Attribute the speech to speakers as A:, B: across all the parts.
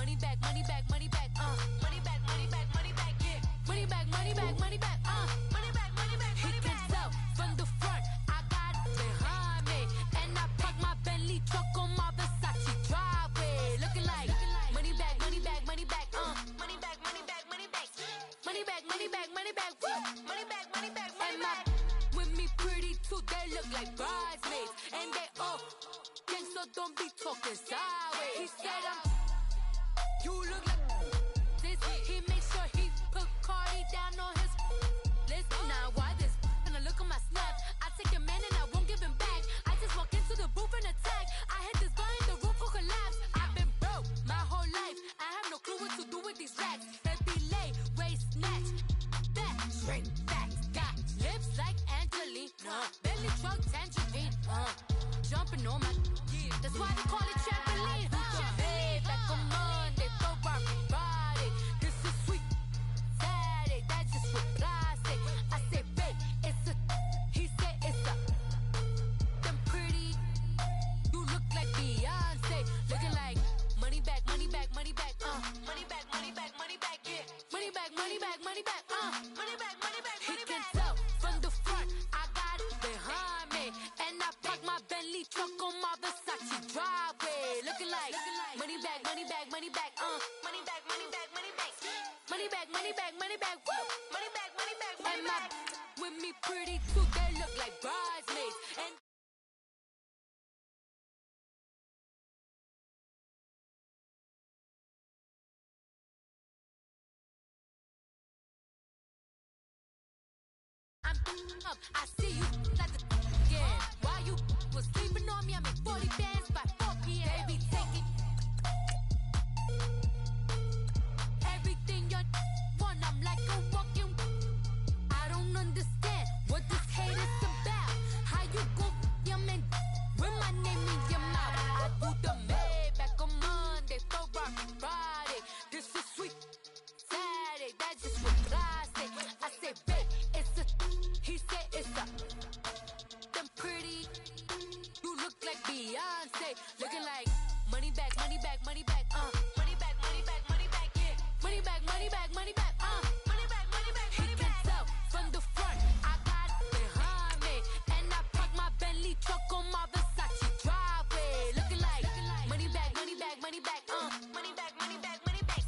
A: Money back, money back, money back, money back, money back, money back, yeah. Money back, money back, money back, money back, money back, money back. He can tell from the front, I got it behind me, and I park my Bentley truck on my Versace driveway, looking like money back, money back, money back, money back, money back, money back, money back, money back, money back, money back, money back, money back. With me pretty too, they look like bridesmaids, and they all gang, so don't be talking sideways. He said you look like this. He make sure he put Cardi down on his list. Now why this? And I look on my snap, I take a man and I won't give him back. I just walk into the booth and attack. I hit this guy in the roof will collapse. I've been broke my whole life. I have no clue what to do with these racks. Heavy lay, waist snatch, back straight back. Got lips like Angelina, belly truck tangerine, jumping on my. That's why they call it trampoline. Hey, back on Monday, for Friday. This is sweet Saturday, that's just what I say. I say, babe, it's a. He said it's a. Them pretty. You look like Beyonce, looking like money back, money back, money back, money back, money back, money back, yeah. Money back, money back, money back, money back, money back. He can tell from the front, I got it behind me, and I park my Bentley truck on my Versace driveway, looking like money back, money back, money back, money back, money back, money back, money back, money back, money back, woo, money back, money back, money back. With me pretty too, they look like bridesmaids, and I'm up. I see you like the again. While you was sleeping on me, I make 40 bands by 4 p.m. Baby, take it. Everything you want, I'm like a walking. I don't understand what this hate is about. How you go, your man, with my name in your mouth. I do the Maybach on Monday, for Friday. This is sweet Saturday, that's just what I say. I say, babe, it's a. He said it's a. Them pretty. You look like Beyonce, looking like money back, money back, money back, money back, money back, money back, yeah. Money back, money back, money back, money back, money back, money back. He can tell from the front, I got it behind me, and I park my Bentley truck on my Versace driveway, looking like money back, money back, money back, money back, money back, money back,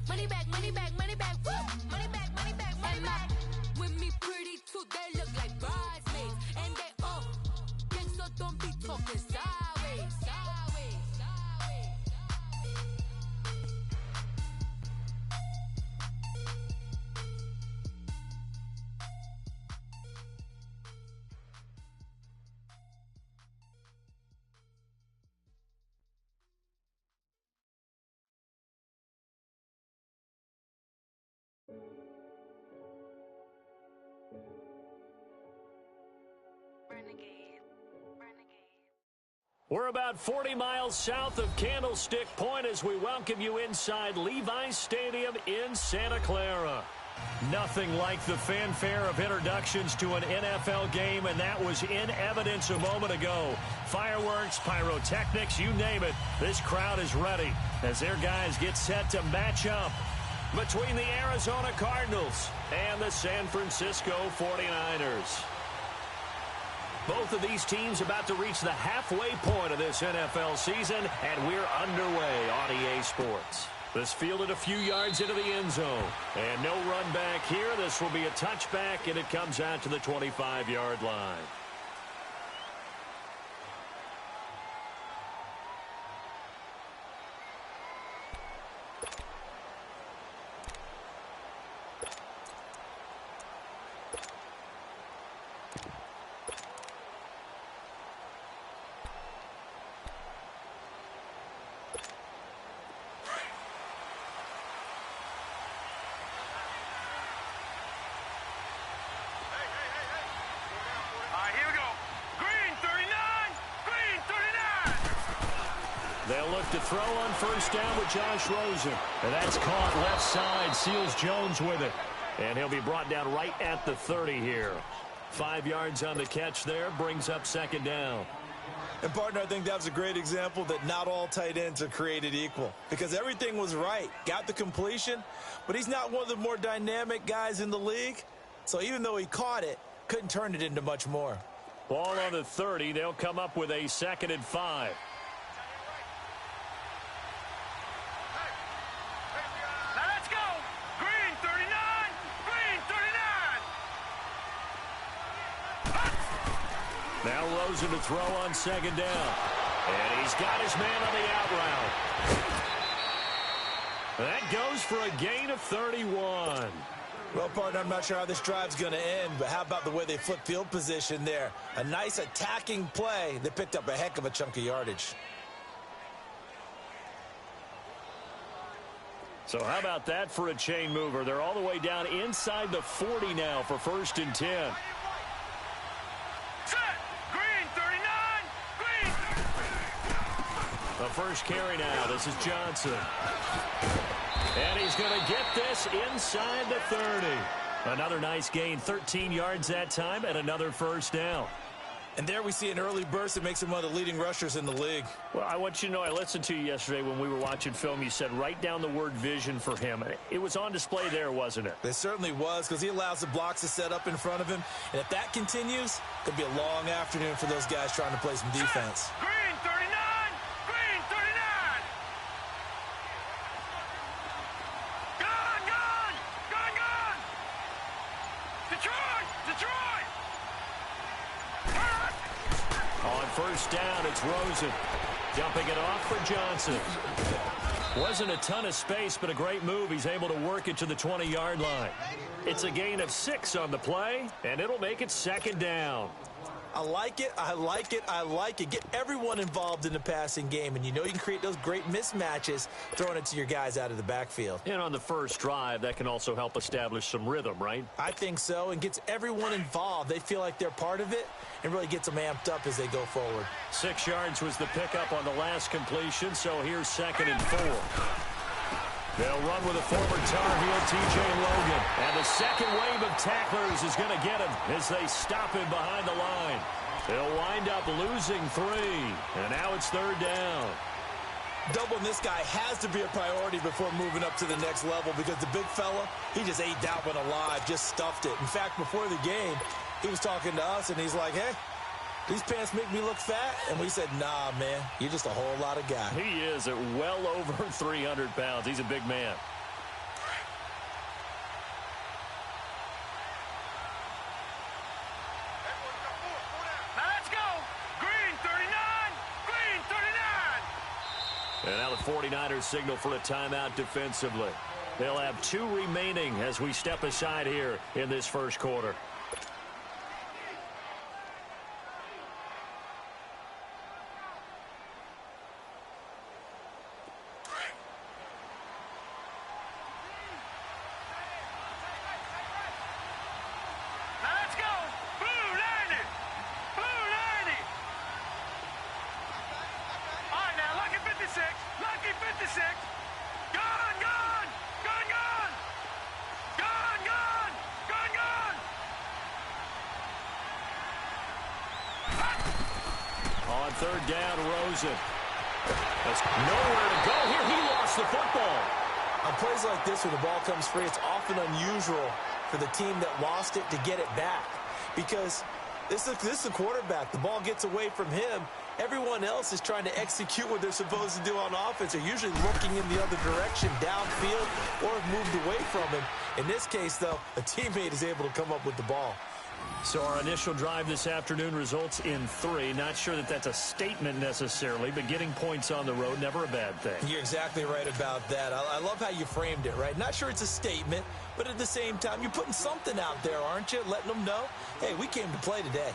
A: money back, money back, money back, woo, money back, money back, money back. With me pretty too, they look like bridesmaids, and they all gang, so don't be talking sideways, sideways, sideways.
B: We're about 40 miles south of Candlestick Point as we welcome you inside Levi's Stadium in Santa Clara. Nothing like the fanfare of introductions to an NFL game, and that was in evidence a moment ago. Fireworks, pyrotechnics, you name it. This crowd is ready as their guys get set to match up between the Arizona Cardinals and the San Francisco 49ers. Both of these teams about to reach the halfway point of this NFL season, and we're underway on EA Sports. This fielded a few yards into the end zone, and no run back here. This will be a touchback, and it comes out to the 25-yard line. They'll look to throw on first down with Josh Rosen. And that's caught left side. Seals Jones with it. And he'll be brought down right at the 30 here. 5 yards on the catch there. Brings up second down.
C: And, partner, I think that was a great example that not all tight ends are created equal because everything was right. Got the completion, but he's not one of the more dynamic guys in the league. So even though he caught it, couldn't turn it into much more.
B: Ball on the 30. They'll come up with a 2nd and 5.
D: Let's go. Green 39. Green 39.
B: Now Rosen to throw on 2nd down. And he's got his man on the out route. That goes for a gain of 31.
C: Well, partner, I'm not sure how this drive's going to end, but how about the way they flip field position there? A nice attacking play. They picked up a heck of a chunk of yardage.
B: So how about that for a chain mover? They're all the way down inside the 40 now for 1st and 10.
D: Set. Green 39. Green.
B: The first carry now. This is Johnson. And he's going to get this inside the 30. Another nice gain, 13 yards that time, and another 1st down.
C: And there we see an early burst that makes him one of the leading rushers in the league.
B: Well, I want you to know, I listened to you yesterday when we were watching film. You said write down the word vision for him. It was on display there, wasn't it?
C: It certainly was, because he allows the blocks to set up in front of him. And if that continues, it could be a long afternoon for those guys trying to play some defense.
D: Green 39. Green 39. Gone. Gone. Gone. Gone. Detroit. Detroit.
B: On 1st down, it's Rosen. Dumping it off for Johnson. Wasn't a ton of space, but a great move. He's able to work it to the 20-yard line. It's a gain of 6 on the play, and it'll make it 2nd down.
C: I like it. I like it. I like it. Get everyone involved in the passing game, and you know you can create those great mismatches throwing it to your guys out of the backfield.
B: And on the first drive, that can also help establish some rhythm, right?
C: I think so, and gets everyone involved. They feel like they're part of it and really gets them amped up as they go forward.
B: 6 yards was the pickup on the last completion, so here's 2nd and 4. They'll run with a former Tar Heel, T.J. Logan. And the second wave of tacklers is going to get him as they stop him behind the line. They'll wind up losing 3. And now it's 3rd down.
C: Doubling this guy has to be a priority before moving up to the next level because the big fella, he just ate that one alive, just stuffed it. In fact, before the game, he was talking to us, and he's like, hey, these pants make me look fat? And we said, nah, man, you're just a whole lot of guy.
B: He is at well over 300 pounds. He's a big man.
D: Let's go. Green 39. Green 39.
B: And now the 49ers signal for a timeout defensively. They'll have 2 remaining as we step aside here in this first quarter. On 3rd down, Rosen. There's nowhere to go here. He lost the football.
C: On plays like this where the ball comes free, it's often unusual for the team that lost it to get it back. Because this is a quarterback. The ball gets away from him. Everyone else is trying to execute what they're supposed to do on offense. They're usually looking in the other direction, downfield, or have moved away from him. In this case, though, a teammate is able to come up with the ball.
B: So our initial drive this afternoon results in 3. Not sure that that's a statement necessarily, but getting points on the road, never a bad thing.
C: You're exactly right about that. I love how you framed it, right? Not sure it's a statement, but at the same time, you're putting something out there, aren't you? Letting them know, hey, we came to play today.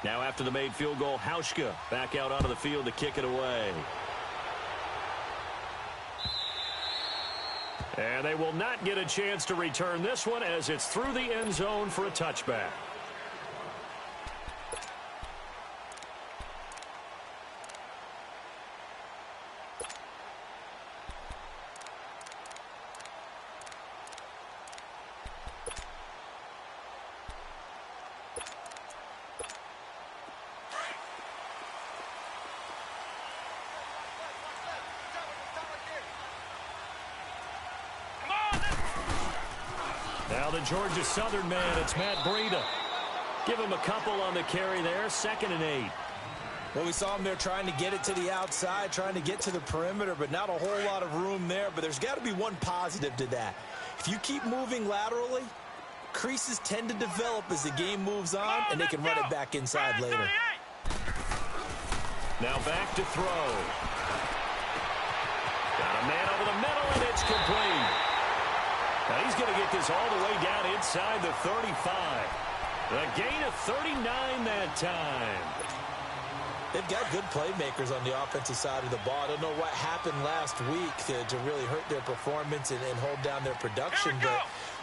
B: Now after the made field goal, Hauschka back out onto the field to kick it away. And they will not get a chance to return this one as it's through the end zone for a touchback. Now the Georgia Southern man, it's Matt Breida. Give him a couple on the carry there, 2nd and 8.
C: Well, we saw him there trying to get it to the outside, trying to get to the perimeter, but not a whole lot of room there. But there's got to be one positive to that. If you keep moving laterally, creases tend to develop as the game moves on, and they can run it back inside later.
B: Now back to throw. Got a man over the middle, and it's complete. Now he's going to get this all the way down inside the 35. A gain of 39 that time.
C: They've got good playmakers on the offensive side of the ball. I don't know what happened last week to really hurt their performance and hold down their production, but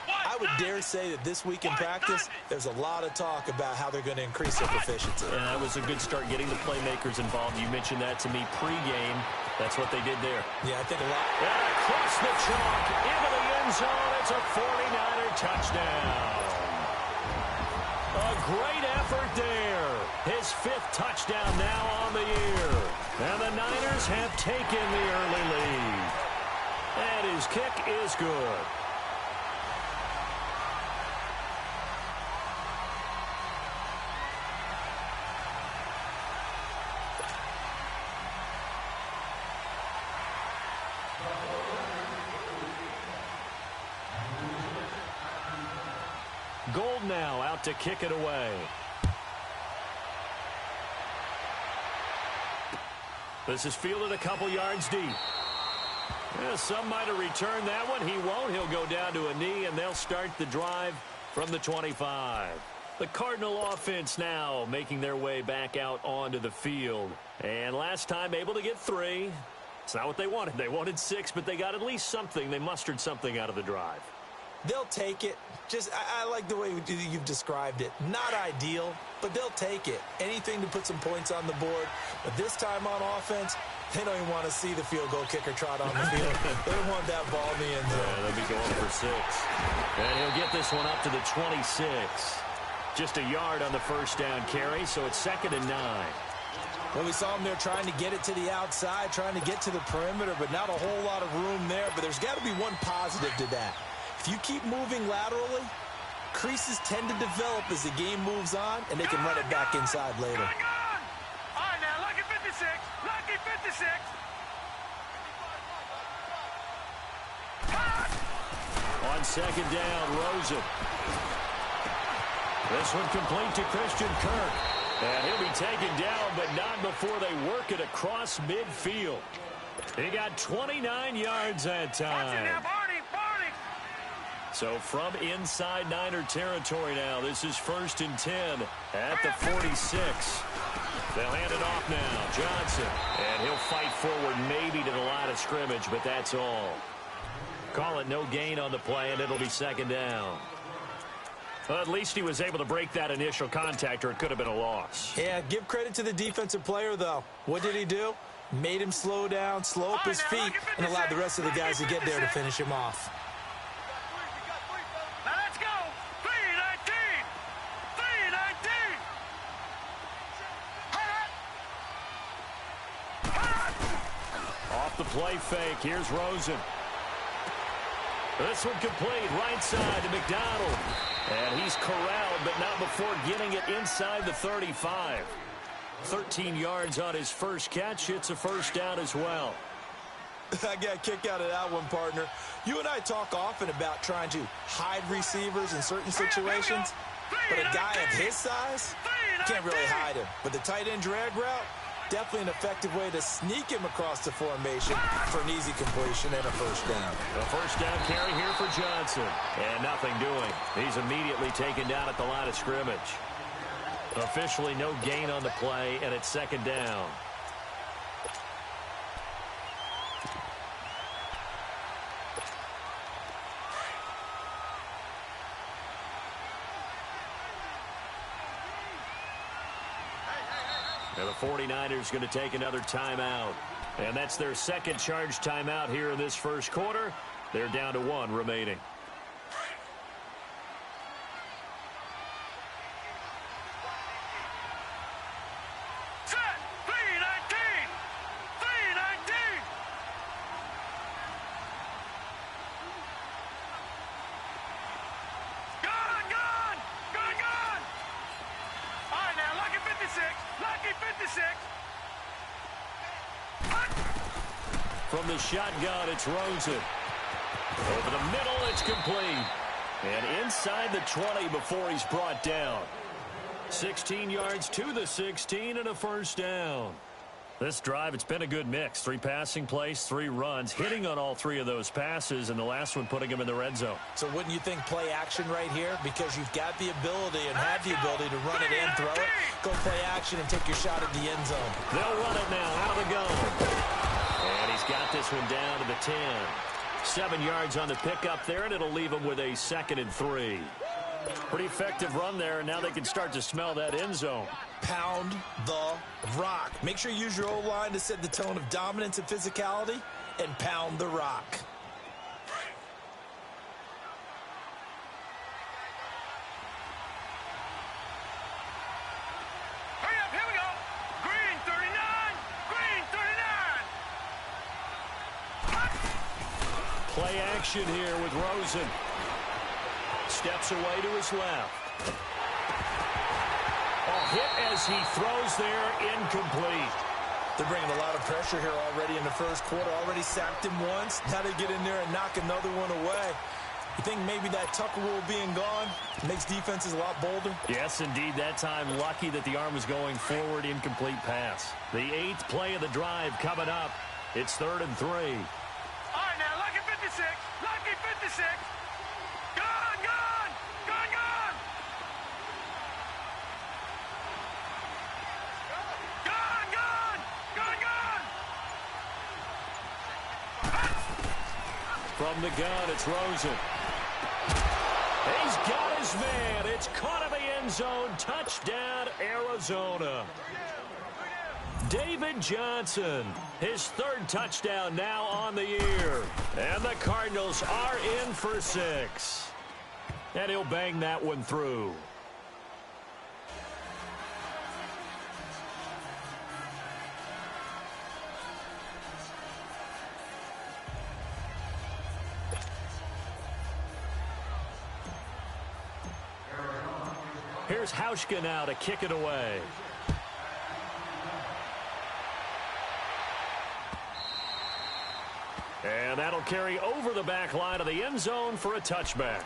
C: I would dare say that this week in practice, there's a lot of talk about how they're going to increase their proficiency.
B: And that was a good start getting the playmakers involved. You mentioned that to me pregame. That's what they did there.
C: Yeah, I think a lot.
B: And across the chalk, into the end zone. It's a 49er touchdown. A great effort there. His 5th touchdown now on the year. And the Niners have taken the early lead. And his kick is good. Gold now out to kick it away. This is fielded a couple yards deep. Yeah, some might have returned that one. He won't. He'll go down to a knee, and they'll start the drive from the 25. The Cardinal offense now making their way back out onto the field. And last time able to get 3. It's not what they wanted. They wanted 6, but they got at least something. They mustered something out of the drive.
C: They'll take it. I like the way you've described it. Not ideal, but they'll take it. Anything to put some points on the board. But this time on offense, they don't even want to see the field goal kicker trot on the field. They don't want that ball in the end zone.
B: Yeah, they'll be going for 6. And he'll get this one up to the 26. Just a yard on the first down carry, so it's 2nd and 9.
C: Well, we saw him there trying to get it to the outside, trying to get to the perimeter, but not a whole lot of room there. But there's got to be one positive to that. If you keep moving laterally, creases tend to develop as the game moves on, and they can run it back inside later.
D: All right, now, lucky 56. Lucky 56.
B: On 2nd down, Rosen. This one complete to Christian Kirk. And he'll be taken down, but not before they work it across midfield. He got 29 yards that time. So from inside Niner territory now, this is 1st and 10 at the 46. They'll hand it off now. Johnson. And he'll fight forward maybe to the line of scrimmage, but that's all. Call it no gain on the play, and it'll be 2nd down. Well, at least he was able to break that initial contact, or it could have been a loss.
C: Yeah, give credit to the defensive player, though. What did he do? Made him slow down, slow up his feet, and allowed the rest of the guys to get there to finish him off.
D: Now let's go. 319. 319.
B: Off the play fake, here's Rosen. This one complete, right side to McDonald. And he's corralled, but not before getting it inside the 35. 13 yards on his first catch. It's a first down as well.
C: I got a kick out of that one, partner. You and I talk often about trying to hide receivers in certain situations, but a guy of his size, can't really hide him. But the tight end drag route, definitely an effective way to sneak him across the formation for an easy completion and a first down.
B: A first down carry here for Johnson. And nothing doing. He's immediately taken down at the line of scrimmage. Officially no gain on the play, and it's 2nd down. And the 49ers going to take another timeout. And that's their second charge timeout here in this first quarter. They're down to 1 remaining.
D: Set. 319. 319.
B: From the shotgun, it's Rosen. Over the middle, it's complete. And inside the 20 before he's brought down. 16 yards to the 16 and a first down. This drive, it's been a good mix. 3 passing plays, 3 runs, hitting on all 3 of those passes, and the last one putting him in the red zone.
C: So wouldn't you think play action right here? Because you've got the ability and have the ability to run it in, throw it, go play action, and take your shot at the end zone.
B: They'll run it now out of the gun. And he's got this one down to the 10. 7 yards on the pickup there, and it'll leave him with a 2nd and 3. Pretty effective run there, and now they can start to smell that end zone.
C: Pound the rock. Make sure you use your O-line to set the tone of dominance and physicality, and pound the rock.
D: Hurry up, here we go. Green 39, green 39.
B: Play action here with Rosen. Steps away to his left. Hit as he throws there, incomplete.
C: They're bringing a lot of pressure here already in the first quarter. Already sacked him once. Now they get in there and knock another one away. You think maybe that Tucker rule being gone makes defenses a lot bolder?
B: Yes, indeed. That time, lucky that the arm was going forward, incomplete pass. The 8th play of the drive coming up. It's 3rd and 3.
D: All right, now, lucky 56. Lucky 56. Gone, gone, gone, gone. Gone, gone, gone, gone.
B: From the gun, it's Rosen. He's got his man. It's caught in the end zone. Touchdown, Arizona. David Johnson, his 3rd touchdown now on the year. And the Cardinals are in for 6. And he'll bang that one through. Here's Hauschka now to kick it away. And that'll carry over the back line of the end zone for a touchback.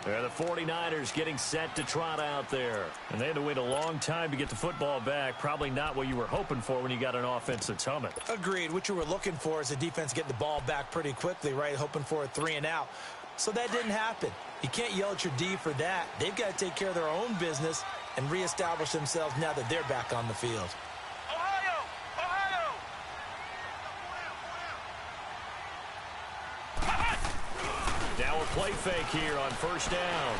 B: And the 49ers getting set to trot out there. And they had to wait a long time to get the football back. Probably not what you were hoping for when you got an offense that's humming.
C: Agreed. What you were looking for is the defense getting the ball back pretty quickly, right? Hoping for a 3 and out. So that didn't happen. You can't yell at your D for that. They've got to take care of their own business and reestablish themselves now that they're back on the field.
D: Ohio, Ohio.
B: Now a play fake here on first down.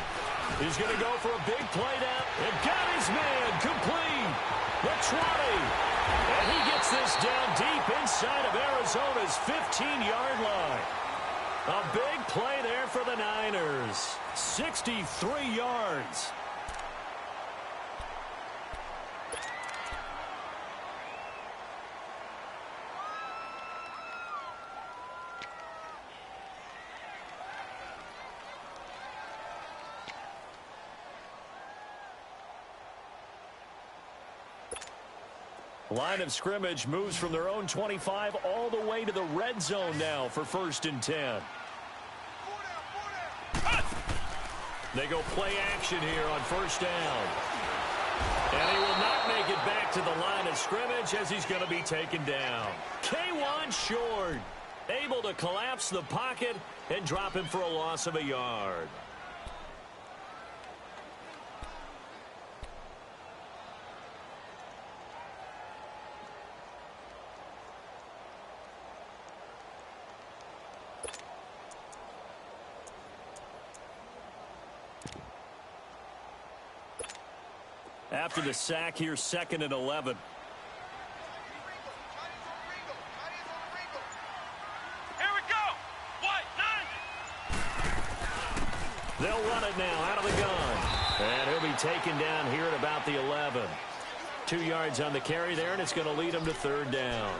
B: He's going to go for a big play down. And got his man complete. The 20. And he gets this down deep inside of Arizona's 15-yard line. A big play there for the Niners. 63 yards. Line of scrimmage moves from their own 25 all the way to the red zone now for 1st and 10. They go play action here on first down. And he will not make it back to the line of scrimmage as he's going to be taken down. K1 short. Able to collapse the pocket and drop him for a loss of a yard. After the sack here, 2nd and 11.
D: Here we go. White, 9.
B: They'll run it now out of the gun. And he'll be taken down here at about the 11. 2 yards on the carry there, and it's going to lead him to 3rd down.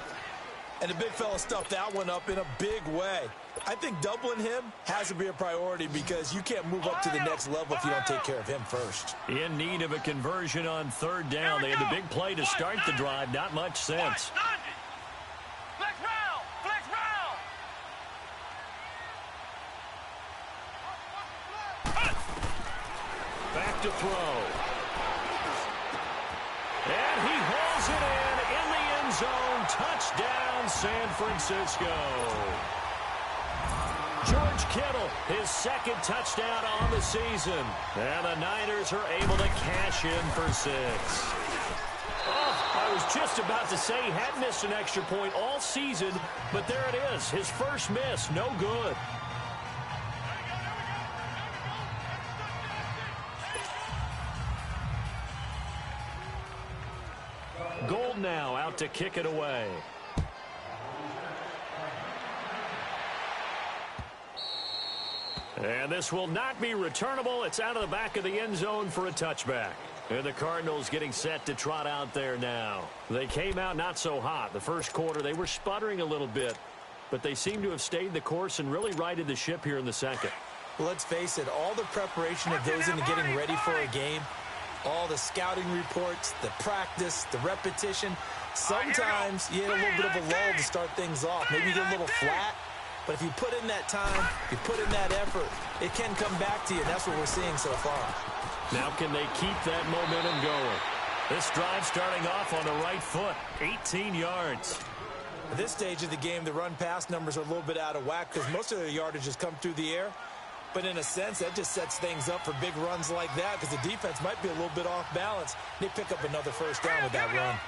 C: And the big fella stuffed that one up in a big way. I think doubling him has to be a priority because you can't move up to the next level if you don't take care of him first.
B: In need of a conversion on 3rd down. They had the big play to start the drive. Not much sense.
D: Flex round, flex round.
B: to throw. And he hauls it in the end zone. Touchdown, San Francisco. George Kittle, his second touchdown on the season. And the Niners are able to cash in for 6. I was just about to say he had missed an extra point all season, but there it is. His first miss, no good. Gold now out to kick it away. And this will not be returnable. It's out of the back of the end zone for a touchback. And the Cardinals getting set to trot out there now. They came out not so hot. The first quarter, they were sputtering a little bit, but they seem to have stayed the course and really righted the ship here in the second.
C: Well, let's face it, all the preparation that goes into getting ready for a game, all the scouting reports, the practice, the repetition, sometimes you hit a little bit of a lull to start things off. Maybe you get a little flat, but if you put in that time, you put in that effort, it can come back to you, and that's what we're seeing so far.
B: Now can they keep that momentum going? This drive starting off on the right foot, 18 yards.
C: At this stage of the game, the run-pass numbers are a little bit out of whack because most of their yardage has come through the air. But in a sense, that just sets things up for big runs like that because the defense might be a little bit off balance. They pick up another first down with that run.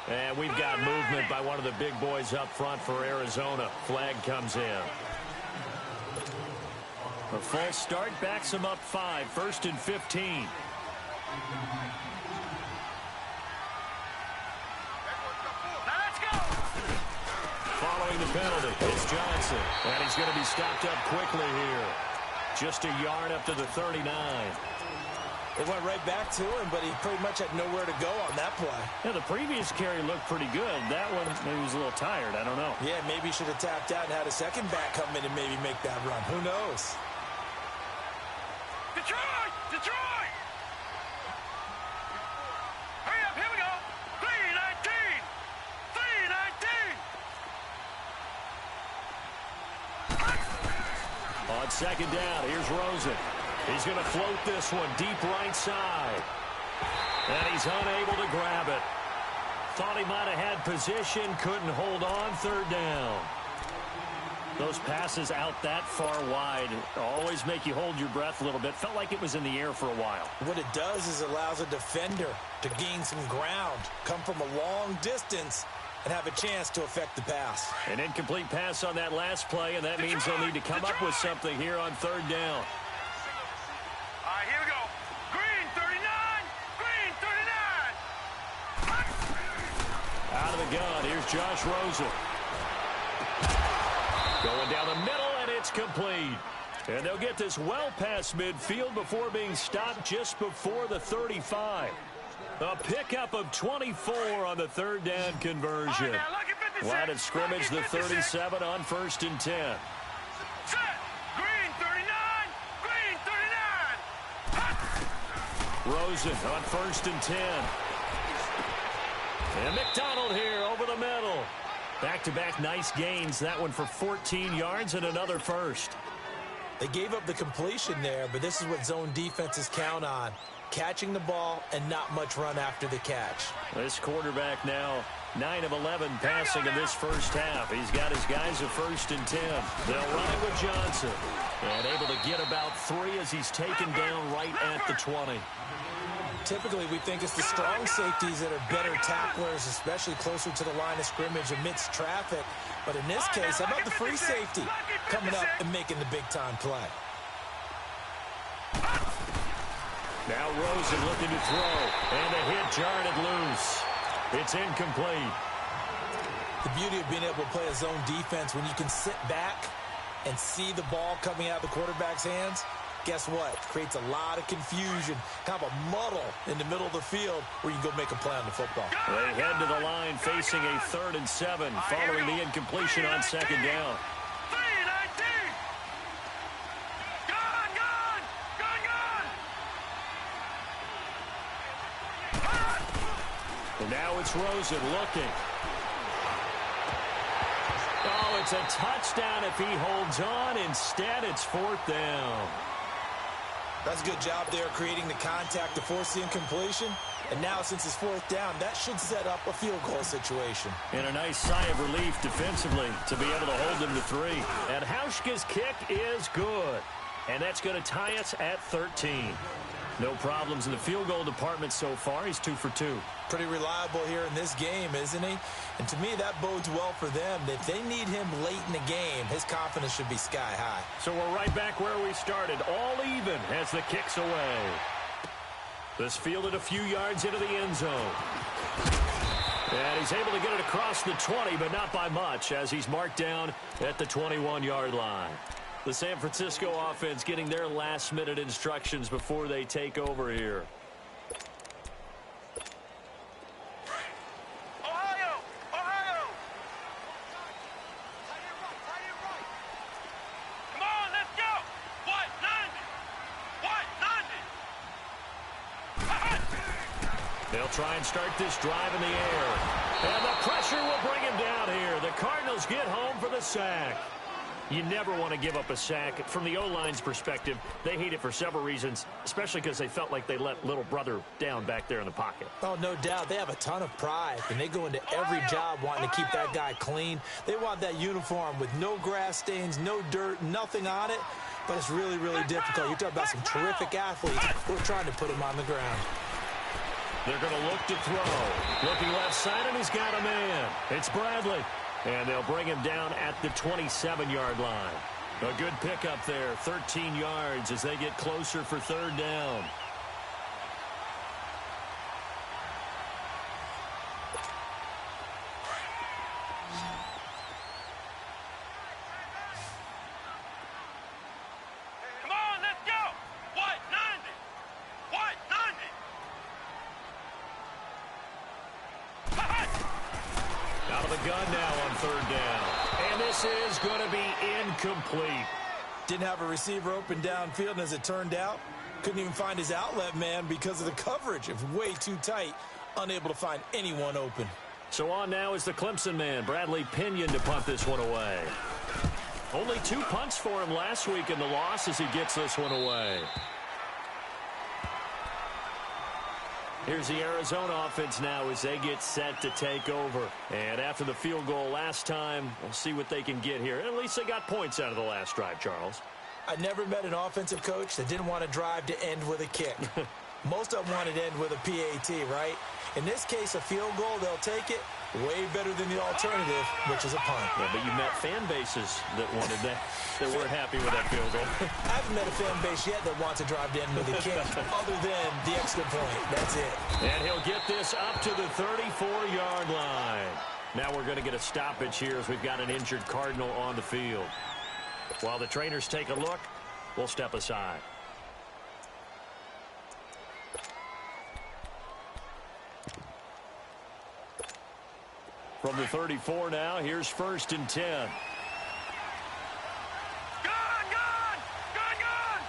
B: And we've got movement by one of the big boys up front for Arizona. Flag comes in. A false start backs them up 5, 1st and 15. Following the penalty, it's Johnson. And he's going to be stopped up quickly here. Just a yard up to the 39.
C: It went right back to him, but he pretty much had nowhere to go on that play.
B: Yeah, the previous carry looked pretty good. That one, maybe he was a little tired. I don't know.
C: Yeah, maybe he should have tapped out and had a second back come in and maybe make that run. Who knows?
D: Detroit! Detroit! Hurry up, here we go! 319! 319!
B: On second down, here's Rosen. He's going to float this one deep right side. And he's unable to grab it. Thought he might have had position, couldn't hold on, third down. Those passes out that far wide always make you hold your breath a little bit. Felt like it was in the air for a while.
C: What it does is it allows a defender to gain some ground, come from a long distance, and have a chance to affect the pass.
B: An incomplete pass on that last play, and that means they'll need to come up with something here on third down.
D: All right, here we go. Green 39! Green 39!
B: Out of the gun, here's Josh Rosen. Going down the middle, and it's complete. And they'll get this well past midfield before being stopped just before the 35. A pickup of 24 on the third down conversion. Line of scrimmage, the 37 on 1st and 10.
D: Set! Green 39! Green 39!
B: Rosen on 1st and 10. And McDonald here over the middle. Back-to-back nice gains. That one for 14 yards and another first.
C: They gave up the completion there, but this is what zone defenses count on. Catching the ball and not much run after the catch.
B: This quarterback now 9 of 11 passing in this first half. He's got his guys at 1st and 10. They'll run it with Johnson. And able to get about 3 as he's taken down right at the 20.
C: Typically, we think it's the strong safeties that are better tacklers, especially closer to the line of scrimmage amidst traffic. But in this case, how about the free safety coming up and making the big-time play?
B: Now Rosen looking to throw. And the hit jarred it loose. It's incomplete.
C: The beauty of being able to play a zone defense when you can sit back and see the ball coming out of the quarterback's hands, guess what? It creates a lot of confusion, kind of a muddle in the middle of the field where you can go make a play on the football.
B: They head to the line facing a 3rd and 7 following the incompletion on second down.
D: 319! Gone, gone! Gone, gone!
B: And now it's Rosen looking. Oh, it's a touchdown if he holds on. Instead, it's 4th down.
C: That's a good job there creating the contact to force the incompletion. And now, since it's fourth down, that should set up a field goal situation.
B: And a nice sigh of relief defensively to be able to hold them to 3. And Hauschka's kick is good. And that's going to tie us at 13. No problems in the field goal department so far. He's 2 for 2.
C: Pretty reliable here in this game, isn't he? And to me, that bodes well for them. If they need him late in the game, his confidence should be sky high.
B: So we're right back where we started, all even as the kick's away. This fielded a few yards into the end zone. And he's able to get it across the 20, but not by much, as he's marked down at the 21-yard line. The San Francisco offense getting their last-minute instructions before they take over here. They'll try and start this drive in the air. And the pressure will bring him down here. The Cardinals get home for the sack. You never want to give up a sack. From the O-line's perspective, they hate it for several reasons, especially because they felt like they let little brother down back there in the pocket.
C: Oh, no doubt. They have a ton of pride, and they go into every job wanting to keep that guy clean. They want that uniform with no grass stains, no dirt, nothing on it. But it's really, really difficult. You're talking about some terrific athletes. We're trying to put him on the ground.
B: They're going to look to throw. Looking left side, and he's got a man. It's Bradley. And they'll bring him down at the 27-yard line. A good pickup there, 13 yards as they get closer for third down.
D: Come on, let's go! White 90! White 90!
B: Out of the gun now on third down. And this is going to be incomplete.
C: Didn't have a receiver open downfield, and as it turned out, couldn't even find his outlet man because of the coverage. It was way too tight, unable to find anyone open.
B: So on now is the Clemson man, Bradley Pinion, to punt this one away. Only 2 punts for him last week in the loss as he gets this one away. Here's the Arizona offense now as they get set to take over. And after the field goal last time, we'll see what they can get here. At least they got points out of the last drive, Charles.
C: I never met an offensive coach that didn't want to drive to end with a kick. Most of them wanted to end with a PAT, right? In this case, a field goal, they'll take it. Way better than the alternative, which is a punt.
B: Yeah, but you met fan bases that wanted that, that weren't happy with that field goal.
C: I haven't met a fan base yet that wants to drive to end with a kick, other than the extra point. That's it.
B: And he'll get this up to the 34-yard line. Now we're going to get a stoppage here as we've got an injured Cardinal on the field. While the trainers take a look, we'll step aside. From the 34 now, here's 1st and 10.
D: Gone! Gone! Gone! Gone!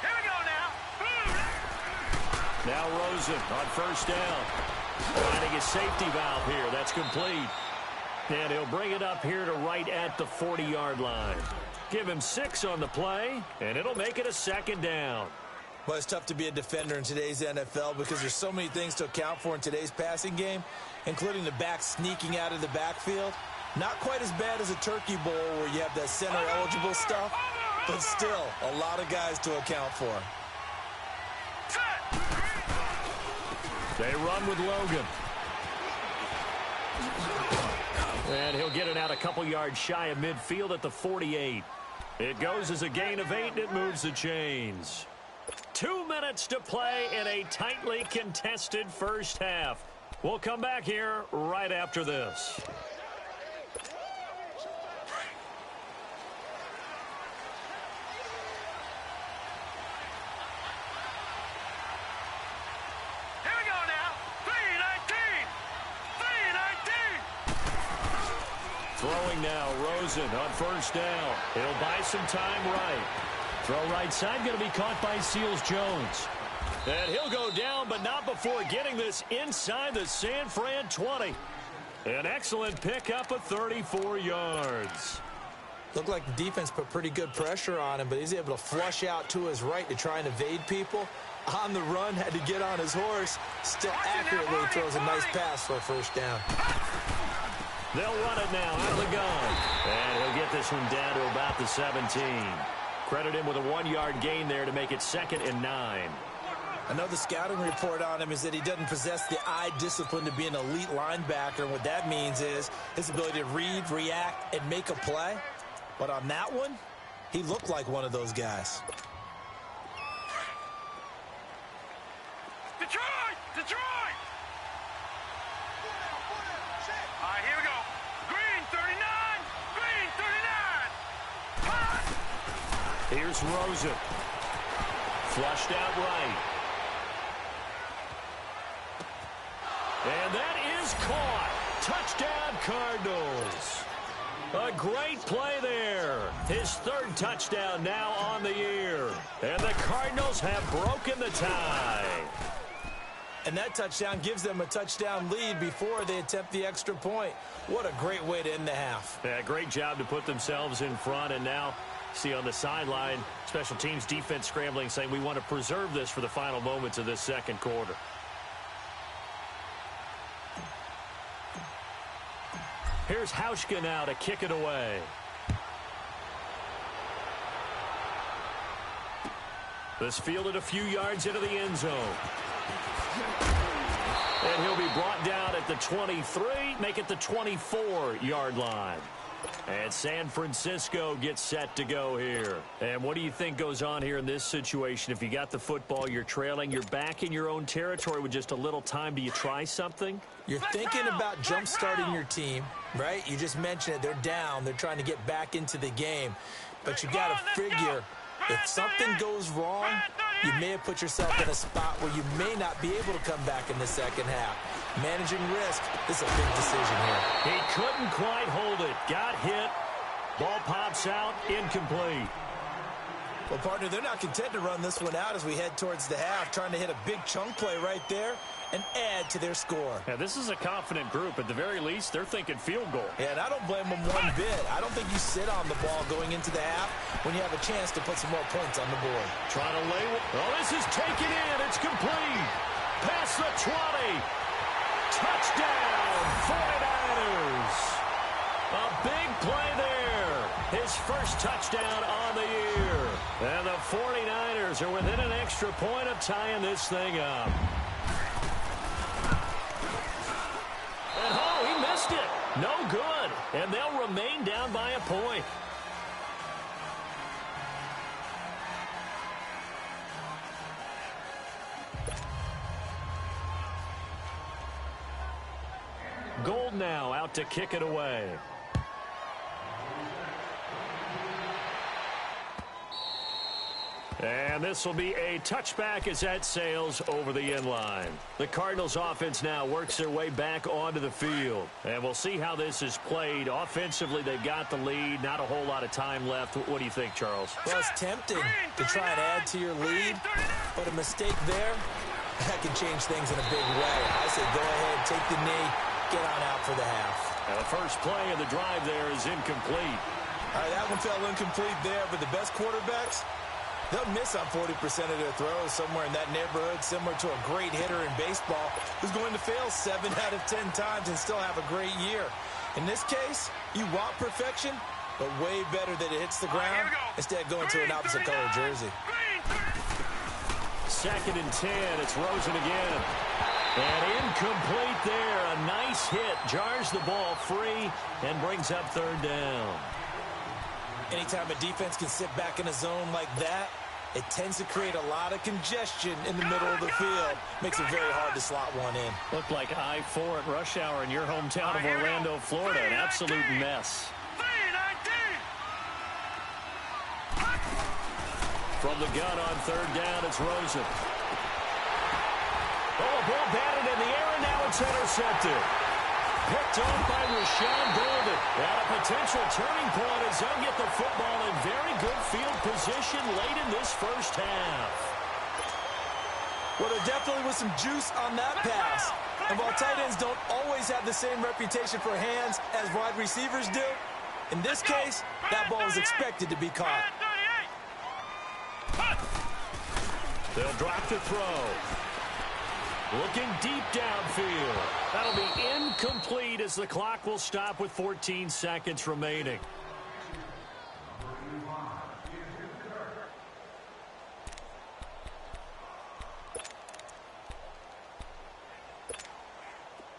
D: Here we go now.
B: Now Rosen on 1st down. Finding a safety valve here. That's complete. And he'll bring it up here to right at the 40-yard line. Give him 6 on the play, and it'll make it a 2nd down.
C: Well, it's tough to be a defender in today's NFL because there's so many things to account for in today's passing game, including the back sneaking out of the backfield. Not quite as bad as a turkey bowl where you have that center-eligible stuff, but still a lot of guys to account for.
B: They run with Logan. And he'll get it out a couple yards shy of midfield at the 48. It goes as a gain of 8, and it moves the chains. 2 minutes to play in a tightly contested first half. We'll come back here right after this.
D: Here we go now. 3-19. 3-19.
B: Throwing now, Rosen on 1st down. He'll buy some time right. Throw right side, going to be caught by Seals-Jones. And he'll go down, but not before getting this inside the San Fran 20. An excellent pickup of 34 yards.
C: Looked like the defense put pretty good pressure on him, but he's able to flush out to his right to try and evade people. On the run, had to get on his horse. Still accurately throws a nice pass for a first down.
B: They'll run it now out of the gun. And he'll get this one down to about the 17. Credit him with a 1-yard gain there to make it 2nd and 9.
C: Another scouting report on him is that he doesn't possess the eye discipline to be an elite linebacker. And what that means is his ability to read, react, and make a play. But on that one, he looked like one of those guys.
D: Detroit! Detroit! All right, here we go. Green 39! Green 39! Hot!
B: Here's Rosen. Flushed out right. And that is caught. Touchdown, Cardinals. A great play there. His 3rd touchdown now on the year. And the Cardinals have broken the tie.
C: And that touchdown gives them a touchdown lead before they attempt the extra point. What a great way to end the half.
B: Yeah, great job to put themselves in front. And now, see on the sideline, special teams defense scrambling, saying we want to preserve this for the final moments of this second quarter. Here's Hauschka now to kick it away. This fielded a few yards into the end zone. And he'll be brought down at the 23, make it the 24-yard line. And San Francisco gets set to go here. And what do you think goes on here in this situation? If you got the football, you're trailing, you're back in your own territory with just a little time. Do you try something?
C: You're thinking about jump-starting your team, right? You just mentioned it. They're down. They're trying to get back into the game. But you got to figure, if something goes wrong, you may have put yourself in a spot where you may not be able to come back in the second half. Managing risk, this is a big decision here.
B: He couldn't quite hold it. Got hit. Ball pops out. Incomplete.
C: Well, partner, they're not content to run this one out as we head towards the half, trying to hit a big chunk play right there and add to their score.
B: Yeah, this is a confident group. At the very least, they're thinking field goal.
C: Yeah, and I don't blame them one bit. I don't think you sit on the ball going into the half when you have a chance to put some more points on the board.
B: Trying to lay. Oh, this is taken in. It's complete. Past the 20. Touchdown, 49ers. A big play there. His first touchdown on the year. And the 49ers are within an extra point of tying this thing up. And oh, he missed it. No good. And they'll remain down by a point. Gold now out to kick it away. And this will be a touchback as that sails over the inline. The Cardinals offense now works their way back onto the field. And we'll see how this is played. Offensively, they've got the lead. Not a whole lot of time left. What do you think, Charles?
C: Well, it's tempting to try and add to your lead, but a mistake there, that can change things in a big way. I say go ahead, take the knee, get on out for the half.
B: And the first play of the drive there is incomplete.
C: All right, that one fell incomplete there, but the best quarterbacks, they'll miss on 40% of their throws, somewhere in that neighborhood, similar to a great hitter in baseball who's going to fail 7 out of 10 times and still have a great year. In this case, you want perfection, but way better that it hits the ground instead of going to an opposite color jersey.
B: 2nd and 10. It's Rosen again. And incomplete there. A nice hit. Jars the ball free and brings up 3rd down.
C: Anytime a defense can sit back in a zone like that, it tends to create a lot of congestion in the middle of the field. Makes it very hard to slot one in.
B: Looked like I-4 at rush hour in your hometown of Orlando, Florida. An absolute mess. From the gun on 3rd down, it's Rosen. Oh, a ball batted in the air, and now it's intercepted. Picked off by Rashawn Golden. And a potential turning point as they'll get the football in very good field position late in this first half.
C: Well, there definitely was some juice on that pass. And while tight ends don't always have the same reputation for hands as wide receivers do, In this case, that ball is expected to be caught.
B: They'll drop the throw. Looking deep downfield. That'll be incomplete as the clock will stop with 14 seconds remaining.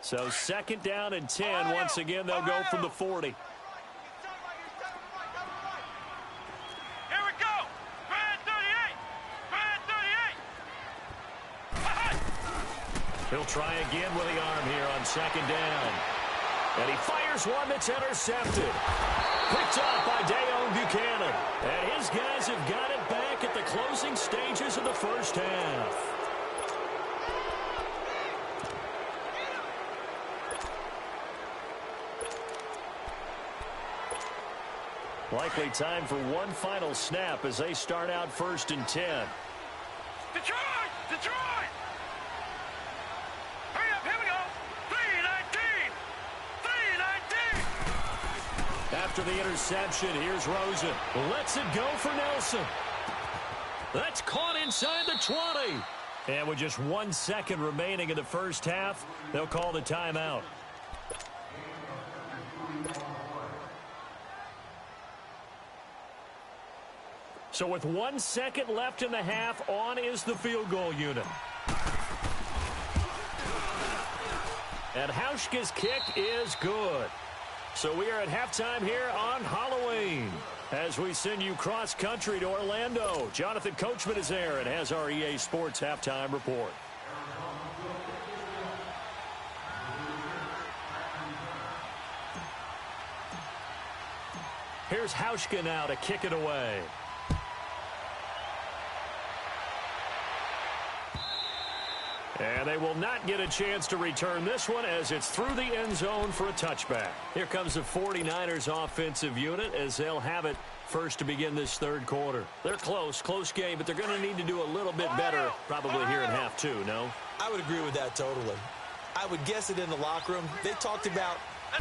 B: So second down and 10. Once again, they'll go from the 40.
D: Here we go. Grand 38. Grand 38.
B: He'll try again with the arm here on second down. And he fires one that's intercepted. Picked off by Dayon Buchanan. And his guys have got it back at the closing stages of the first half. Likely time for one final snap as they start out first and 10.
D: Detroit! Detroit! Hurry up, here we go. 3-19. 3-19.
B: After the interception, here's Rosen. Lets it go for Nelson. That's caught inside the 20. And with just 1 second remaining in the first half, they'll call the timeout. So with 1 second left in the half, on is the field goal unit. And Hauschka's kick is good. So we are at halftime here on Halloween. As we send you cross-country to Orlando, Jonathan Coachman is there and has our EA Sports halftime report. Here's Hauschka now to kick it away. And they will not get a chance to return this one as it's through the end zone for a touchback. Here comes the 49ers offensive unit as they'll have it first to begin this third quarter. They're close game, but they're going to need to do a little bit better probably here in half two, no?
C: I would agree with that totally. I would guess it in the locker room. They talked about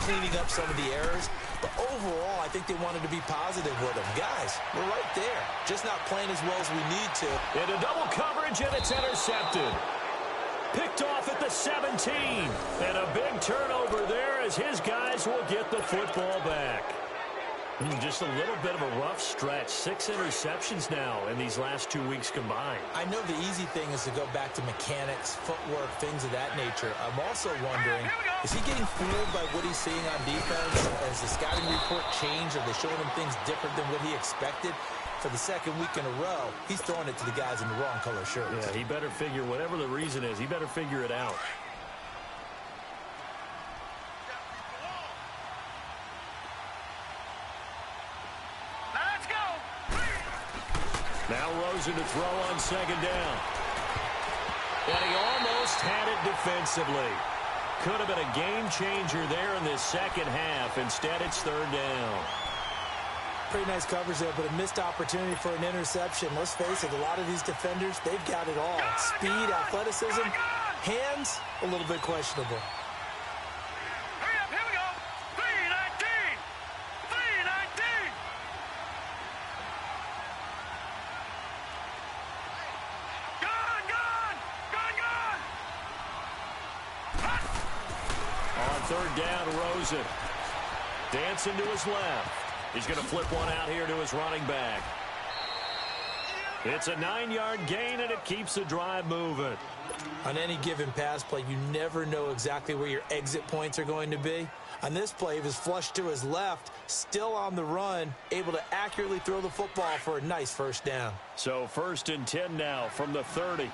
C: cleaning up some of the errors, but overall, I think they wanted to be positive with them. Guys, we're right there, just not playing as well as we need to.
B: Into double coverage, and it's intercepted. Picked off at the 17. And a big turnover there as his guys will get the football back. Just a little bit of a rough stretch. 6 interceptions now in these last 2 weeks combined.
C: I know the easy thing is to go back to mechanics, footwork, things of that nature. I'm also wondering, is he getting fooled by what he's seeing on defense? Has the scouting report changed? Are they showing him things different than what he expected? For the second week in a row, he's throwing it to the guys in the wrong color shirts.
B: Yeah, he better figure, whatever the reason is, he better figure it out.
D: Let's go.
B: Now Rosen to throw on second down. And he almost had it defensively. Could have been a game changer there in this second half. Instead, it's third down.
C: Pretty nice coverage there, but a missed opportunity for an interception. Let's face it, a lot of these defenders, they've got it all. Speed, athleticism, hands, a little bit questionable.
D: Hurry up, here we go. 3-19. 3-19. Gone.
B: On third down, Rosen. Dancing to his left. He's going to flip one out here to his running back. It's a 9-yard gain, and it keeps the drive moving.
C: On any given pass play, you never know exactly where your exit points are going to be. On this play, he was flushed to his left, still on the run, able to accurately throw the football for a nice first down.
B: So first and 10 now from the 30.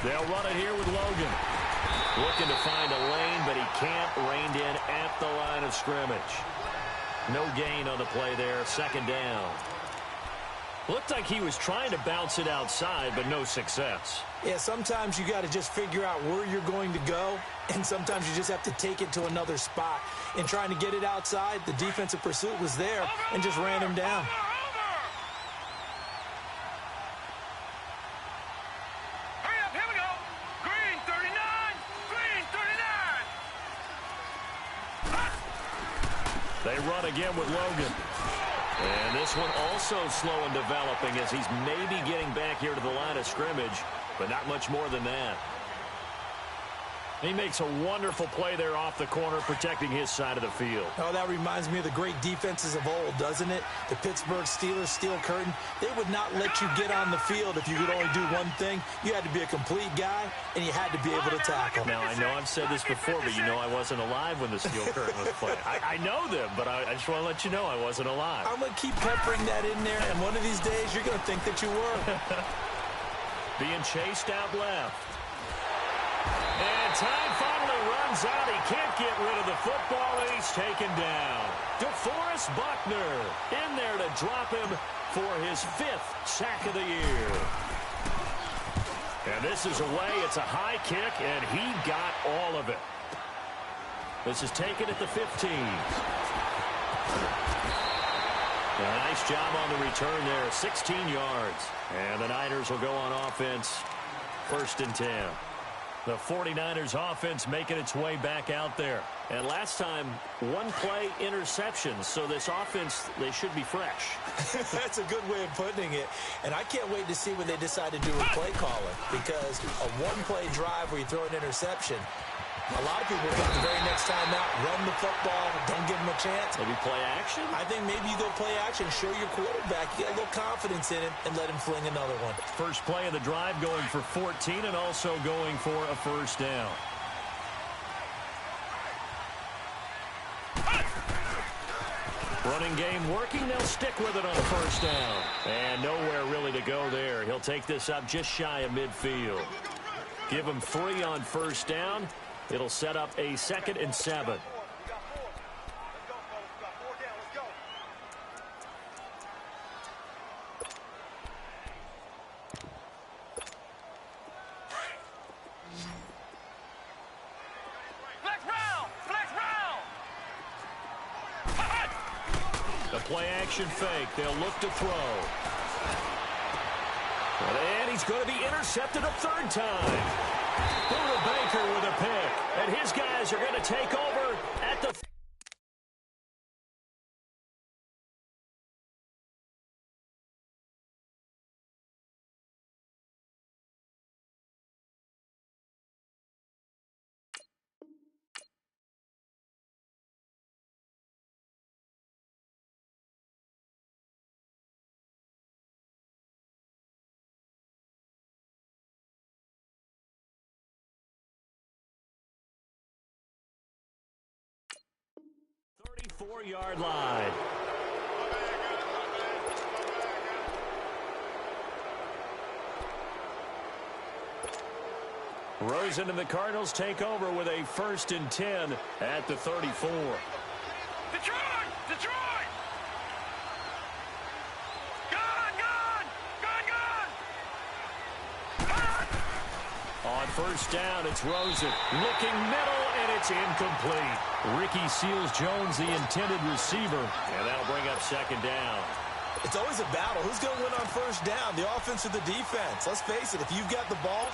B: They'll run it here with Logan. Looking to find a lane, but he can't. Reined in at the line of scrimmage. No gain on the play there. Second down. Looked like he was trying to bounce it outside, but no success.
C: Yeah, sometimes you got to just figure out where you're going to go, and sometimes you just have to take it to another spot. In trying to get it outside, the defensive pursuit was there and just ran him down.
B: run again with Logan. And this one also slow in developing as he's maybe getting back here to the line of scrimmage, but not much more than that. He makes a wonderful play there off the corner, protecting his side of the field.
C: Oh, that reminds me of the great defenses of old, doesn't it? The Pittsburgh Steelers, steel curtain. They would not let you get on the field if you could only do one thing. You had to be a complete guy, and you had to be able to tackle.
B: Now, I know I've said this before, but you know I wasn't alive when the steel curtain was playing. I know them, but I just want to let you know I wasn't alive.
C: I'm going to keep peppering that in there, and one of these days you're going to think that you were.
B: Being chased out left. And time finally runs out. He can't get rid of the football, and he's taken down. DeForest Buckner in there to drop him for his 5th sack of the year. And this is away. It's a high kick, and he got all of it. This is taken at the 15. A nice job on the return there. 16 yards. And the Niners will go on offense. 1st and 10. The 49ers offense making its way back out there. And last time, 1-play interceptions. So this offense, they should be fresh.
C: That's a good way of putting it. And I can't wait to see what they decide to do with play calling. Because a 1-play drive where you throw an interception, a lot of people think the very next time out, run the football, don't give them a chance.
B: Maybe play action?
C: I think maybe you go play action, show your quarterback, get a little confidence in it, and let him fling another one.
B: First play of the drive going for 14 and also going for a 1st down. Running game working. They'll stick with it on 1st down. And nowhere really to go there. He'll take this up just shy of midfield. Give him 3 on 1st down. It'll set up a 2nd and 7. The play action fake. They'll look to throw. And he's going to be intercepted a 3rd time. Buda Baker with a pick. And his guys are going to take over at the... Four-yard line. Rosen and the Cardinals take over with a 1st and 10 at the 34.
D: Detroit! Detroit! Gone!
B: On 1st down, it's Rosen. Looking middle, and it's incomplete. Ricky Seals-Jones, the intended receiver. And that'll bring up 2nd down.
C: It's always a battle. Who's going to win on 1st down, the offense or the defense? Let's face it, if you've got the ball,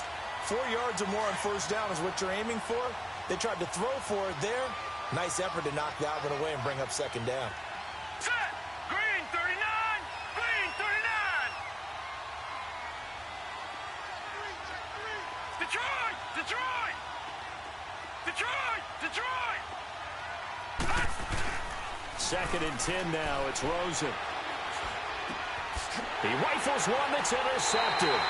C: 4 yards or more on 1st down is what you're aiming for. They tried to throw for it there. Nice effort to knock that one away and bring up 2nd down.
D: Set! Green 39! Green 39! Detroit! Detroit! Detroit! Detroit!
B: 2nd and 10 now. It's Rosen. He rifles one that's intercepted.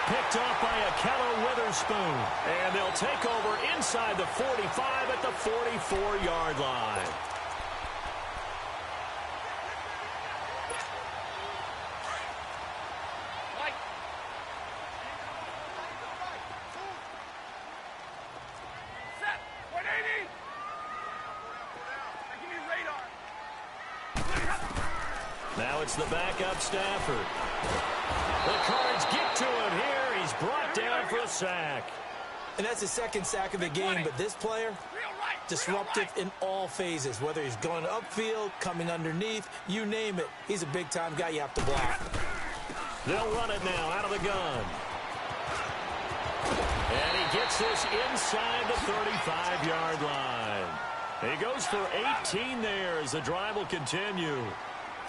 B: Picked off by Akello Witherspoon. And they'll take over inside the 45 at the 44-yard line.
D: Set! 180! Give me radar!
B: Now it's the backup Stafford. The Cards get to him here. He's brought down for a sack.
C: And that's his 2nd sack of the game, but this player, disruptive in all phases, whether he's going upfield, coming underneath, you name it. He's a big-time guy you have to block.
B: They'll run it now out of the gun. And he gets this inside the 35-yard line. He goes for 18 there as the drive will continue.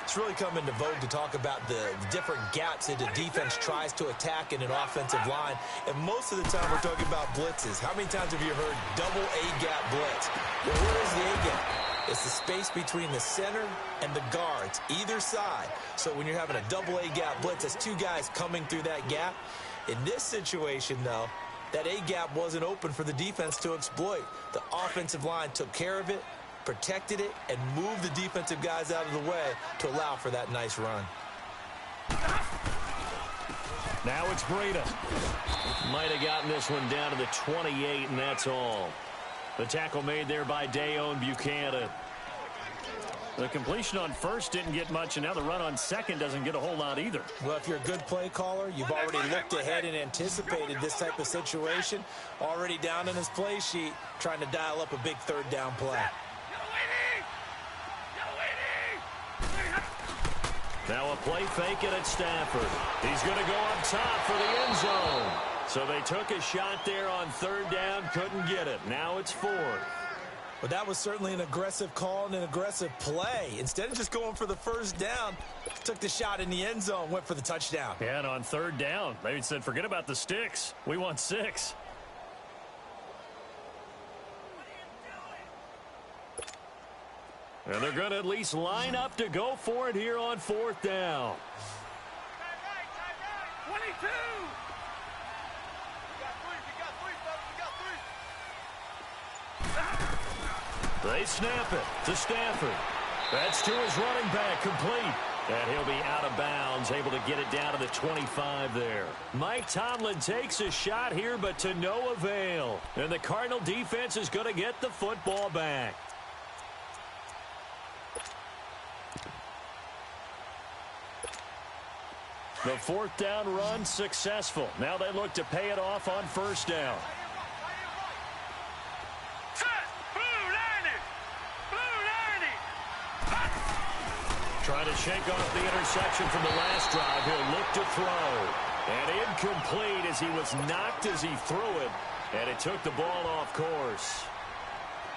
C: It's really come into vogue to talk about the different gaps that the defense tries to attack in an offensive line. And most of the time we're talking about blitzes. How many times have you heard double A-gap blitz? Well, where is the A-gap? It's the space between the center and the guards, either side. So when you're having a double A-gap blitz, that's two guys coming through that gap. In this situation, though, that A-gap wasn't open for the defense to exploit. The offensive line took care of it, protected it, and moved the defensive guys out of the way to allow for that nice run.
B: Now it's Breida. Might have gotten this one down to the 28, and that's all. The tackle made there by Dayon Buchanan. The completion on first didn't get much, and now the run on second doesn't get a whole lot either.
C: Well, if you're a good play caller, you've already looked ahead and anticipated this type of situation. Already down in his play sheet, trying to dial up a big third down play.
B: Now a play fake it at Stafford. He's going to go up top for the end zone. So they took a shot there on third down, couldn't get it. Now it's fourth.
C: But that was certainly an aggressive call and an aggressive play. Instead of just going for the first down, took the shot in the end zone, went for the touchdown.
B: Yeah, and on third down, they said, forget about the sticks. We want 6. And they're going to at least line up to go for it here on fourth down.
D: 22!
B: They snap it to Stafford. That's to his running back, complete. And he'll be out of bounds, able to get it down to the 25 there. Mike Tomlin takes a shot here, but to no avail. And the Cardinal defense is going to get the football back. The fourth down run successful. Now they look to pay it off on first down. Trying to shake off the interception from the last drive. He'll look to throw. And incomplete as he was knocked as he threw it. And it took the ball off course.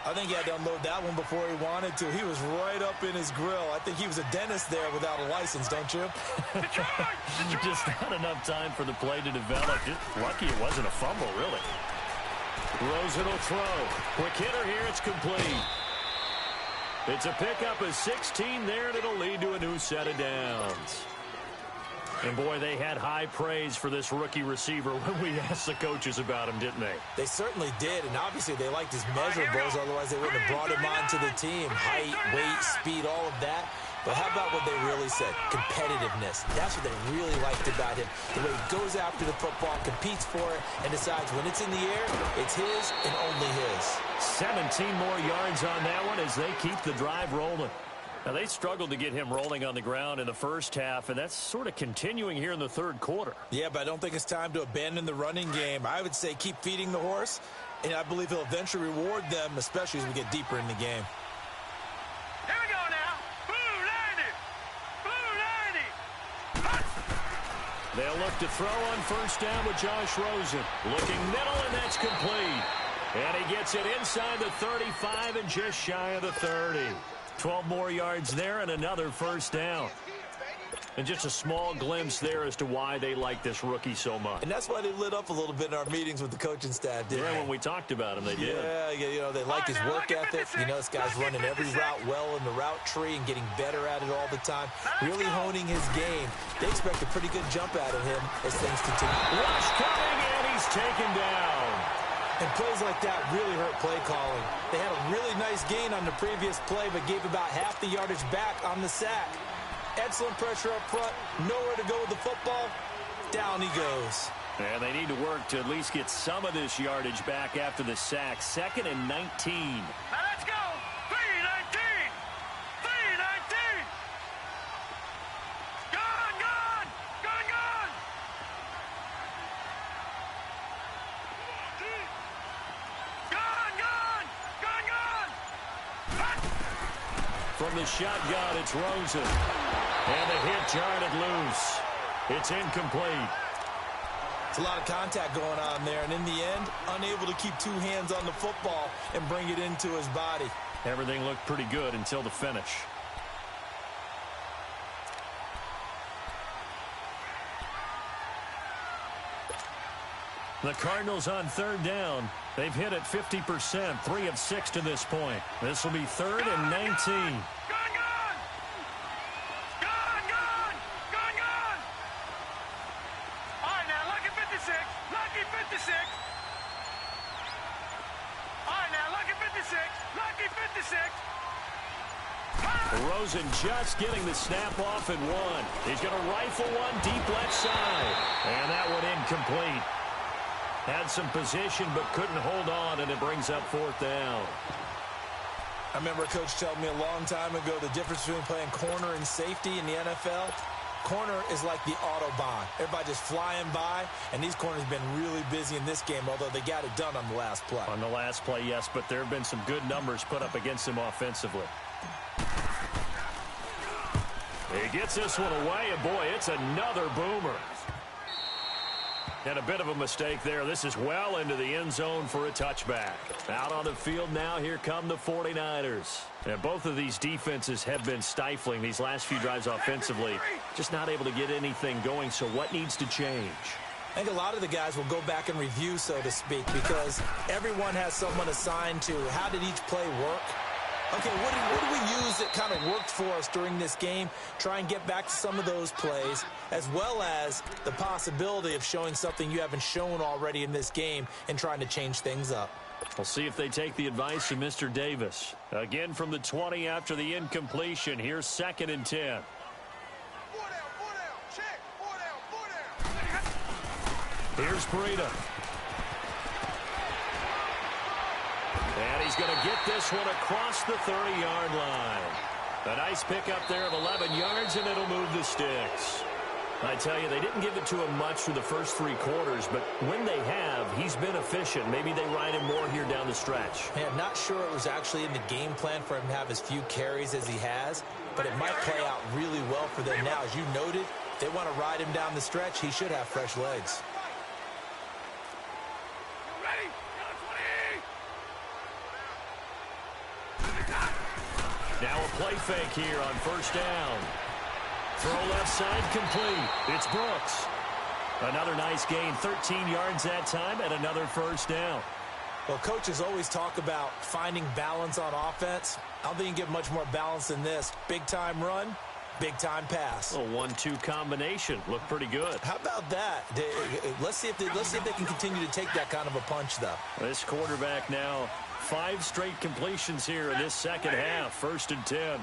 C: I think he had to unload that one before he wanted to. He was right up in his grill. I think he was a dentist there without a license, don't you?
B: Just not enough time for the play to develop. Just lucky it wasn't a fumble, really. Rosen will throw. Quick hitter here. It's complete. It's a pickup of 16 there, and it'll lead to a new set of downs. And, boy, they had high praise for this rookie receiver when we asked the coaches about him, didn't they?
C: They certainly did, and obviously they liked his measurables, otherwise they wouldn't have brought him onto the team. Height, weight, speed, all of that. But how about what they really said? Competitiveness. That's what they really liked about him. The way he goes after the football, competes for it, and decides when it's in the air, it's his and only his.
B: 17 more yards on that one as they keep the drive rolling. Now, they struggled to get him rolling on the ground in the first half, and that's sort of continuing here in the third quarter.
C: Yeah, but I don't think it's time to abandon the running game. I would say keep feeding the horse, and I believe he'll eventually reward them, especially as we get deeper in the game.
D: Here we go now. Blue 90. Blue 90.
B: They'll look to throw on first down with Josh Rosen. Looking middle, and that's complete. And he gets it inside the 35 and just shy of the 30. 12 more yards there and another first down. And just a small glimpse there as to why they like this rookie so much.
C: And that's why they lit up a little bit in our meetings with the coaching staff, didn't they?
B: When we talked about him, they did.
C: Yeah, you know, they like his work ethic. You know, this guy's running every route well in the route tree and getting better at it all the time. Really honing his game. They expect a pretty good jump out of him as things continue.
B: Rush coming, and he's taken down.
C: And plays like that really hurt play calling. They had a really nice gain on the previous play, but gave about half the yardage back on the sack. Excellent pressure up front. Nowhere to go with the football. Down he goes.
B: And they need to work to at least get some of this yardage back after the sack. 2nd and 19.
D: Now let's go. 3-19. 3-19. Gone, gone. Gone, gone. Gone, gone. Gone, gone.
B: From the shotgun, it's Rosen. And the hit jarred it loose. It's incomplete.
C: It's a lot of contact going on there, and in the end, unable to keep two hands on the football and bring it into his body.
B: Everything looked pretty good until the finish. The Cardinals on third down. They've hit it 50%, 3 of 6 to this point. This will be 3rd and 19. Rosen just getting the snap off and one. He's going to rifle one deep left side. And that one incomplete. Had some position but couldn't hold on, and it brings up 4th down.
C: I remember a coach telling me a long time ago the difference between playing corner and safety in the NFL. Corner is like the Autobahn. Everybody just flying by, and these corners have been really busy in this game, although they got it done on the last play.
B: On the last play, yes, but there have been some good numbers put up against him offensively. He gets this one away, and boy, it's another boomer. And a bit of a mistake there. This is well into the end zone for a touchback. Out on the field now, here come the 49ers. And both of these defenses have been stifling these last few drives offensively. Just not able to get anything going, so what needs to change?
C: I think a lot of the guys will go back and review, so to speak, because everyone has someone assigned to how did each play work. Okay, what do we use that kind of worked for us during this game? Try and get back to some of those plays, as well as the possibility of showing something you haven't shown already in this game and trying to change things up.
B: We'll see if they take the advice of Mr. Davis. Again from the 20 after the incompletion. Here's 2nd and 10. Here's Breida. And he's going to get this one across the 30-yard line. A nice pickup there of 11 yards, and it'll move the sticks. I tell you, they didn't give it to him much through the first 3 quarters, but when they have, he's been efficient. Maybe they ride him more here down the stretch.
C: Yeah, not sure it was actually in the game plan for him to have as few carries as he has, but it might play out really well for them now. As you noted, if they want to ride him down the stretch, he should have fresh legs.
B: Now a play fake here on 1st down. Throw left side complete. It's Brooks. Another nice gain, 13 yards that time, and another 1st down.
C: Well, coaches always talk about finding balance on offense. I don't think you can get much more balance than this. Big-time run, big-time pass.
B: A 1-2 combination. Looked pretty good.
C: How about that? Let's see if they can continue to take that kind of a punch, though.
B: This quarterback now, 5 straight completions here in this second half. 1st and 10.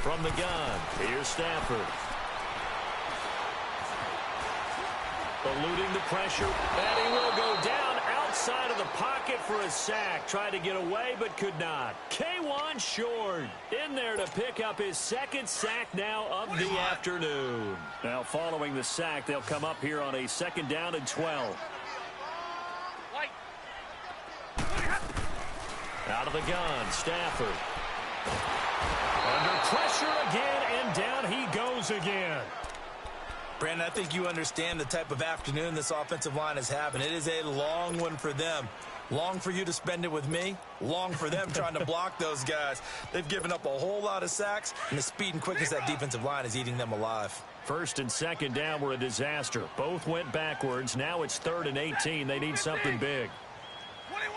B: From the gun, here's Stafford. Eluding the pressure, and he will go down outside of the pocket for a sack. Tried to get away, but could not. K1 short in there to pick up his 2nd sack now of the afternoon. Now following the sack, they'll come up here on a 2nd down and 12. Out of the gun, Stafford. Under pressure again, and down he goes again.
C: Brandon, I think you understand the type of afternoon this offensive line is having. It is a long one for them. Long for you to spend it with me. Long for them trying to block those guys. They've given up a whole lot of sacks, and the speed and quickness of that defensive line is eating them alive.
B: 1st and 2nd down were a disaster. Both went backwards. Now it's 3rd and 18. They need something big.
D: 21.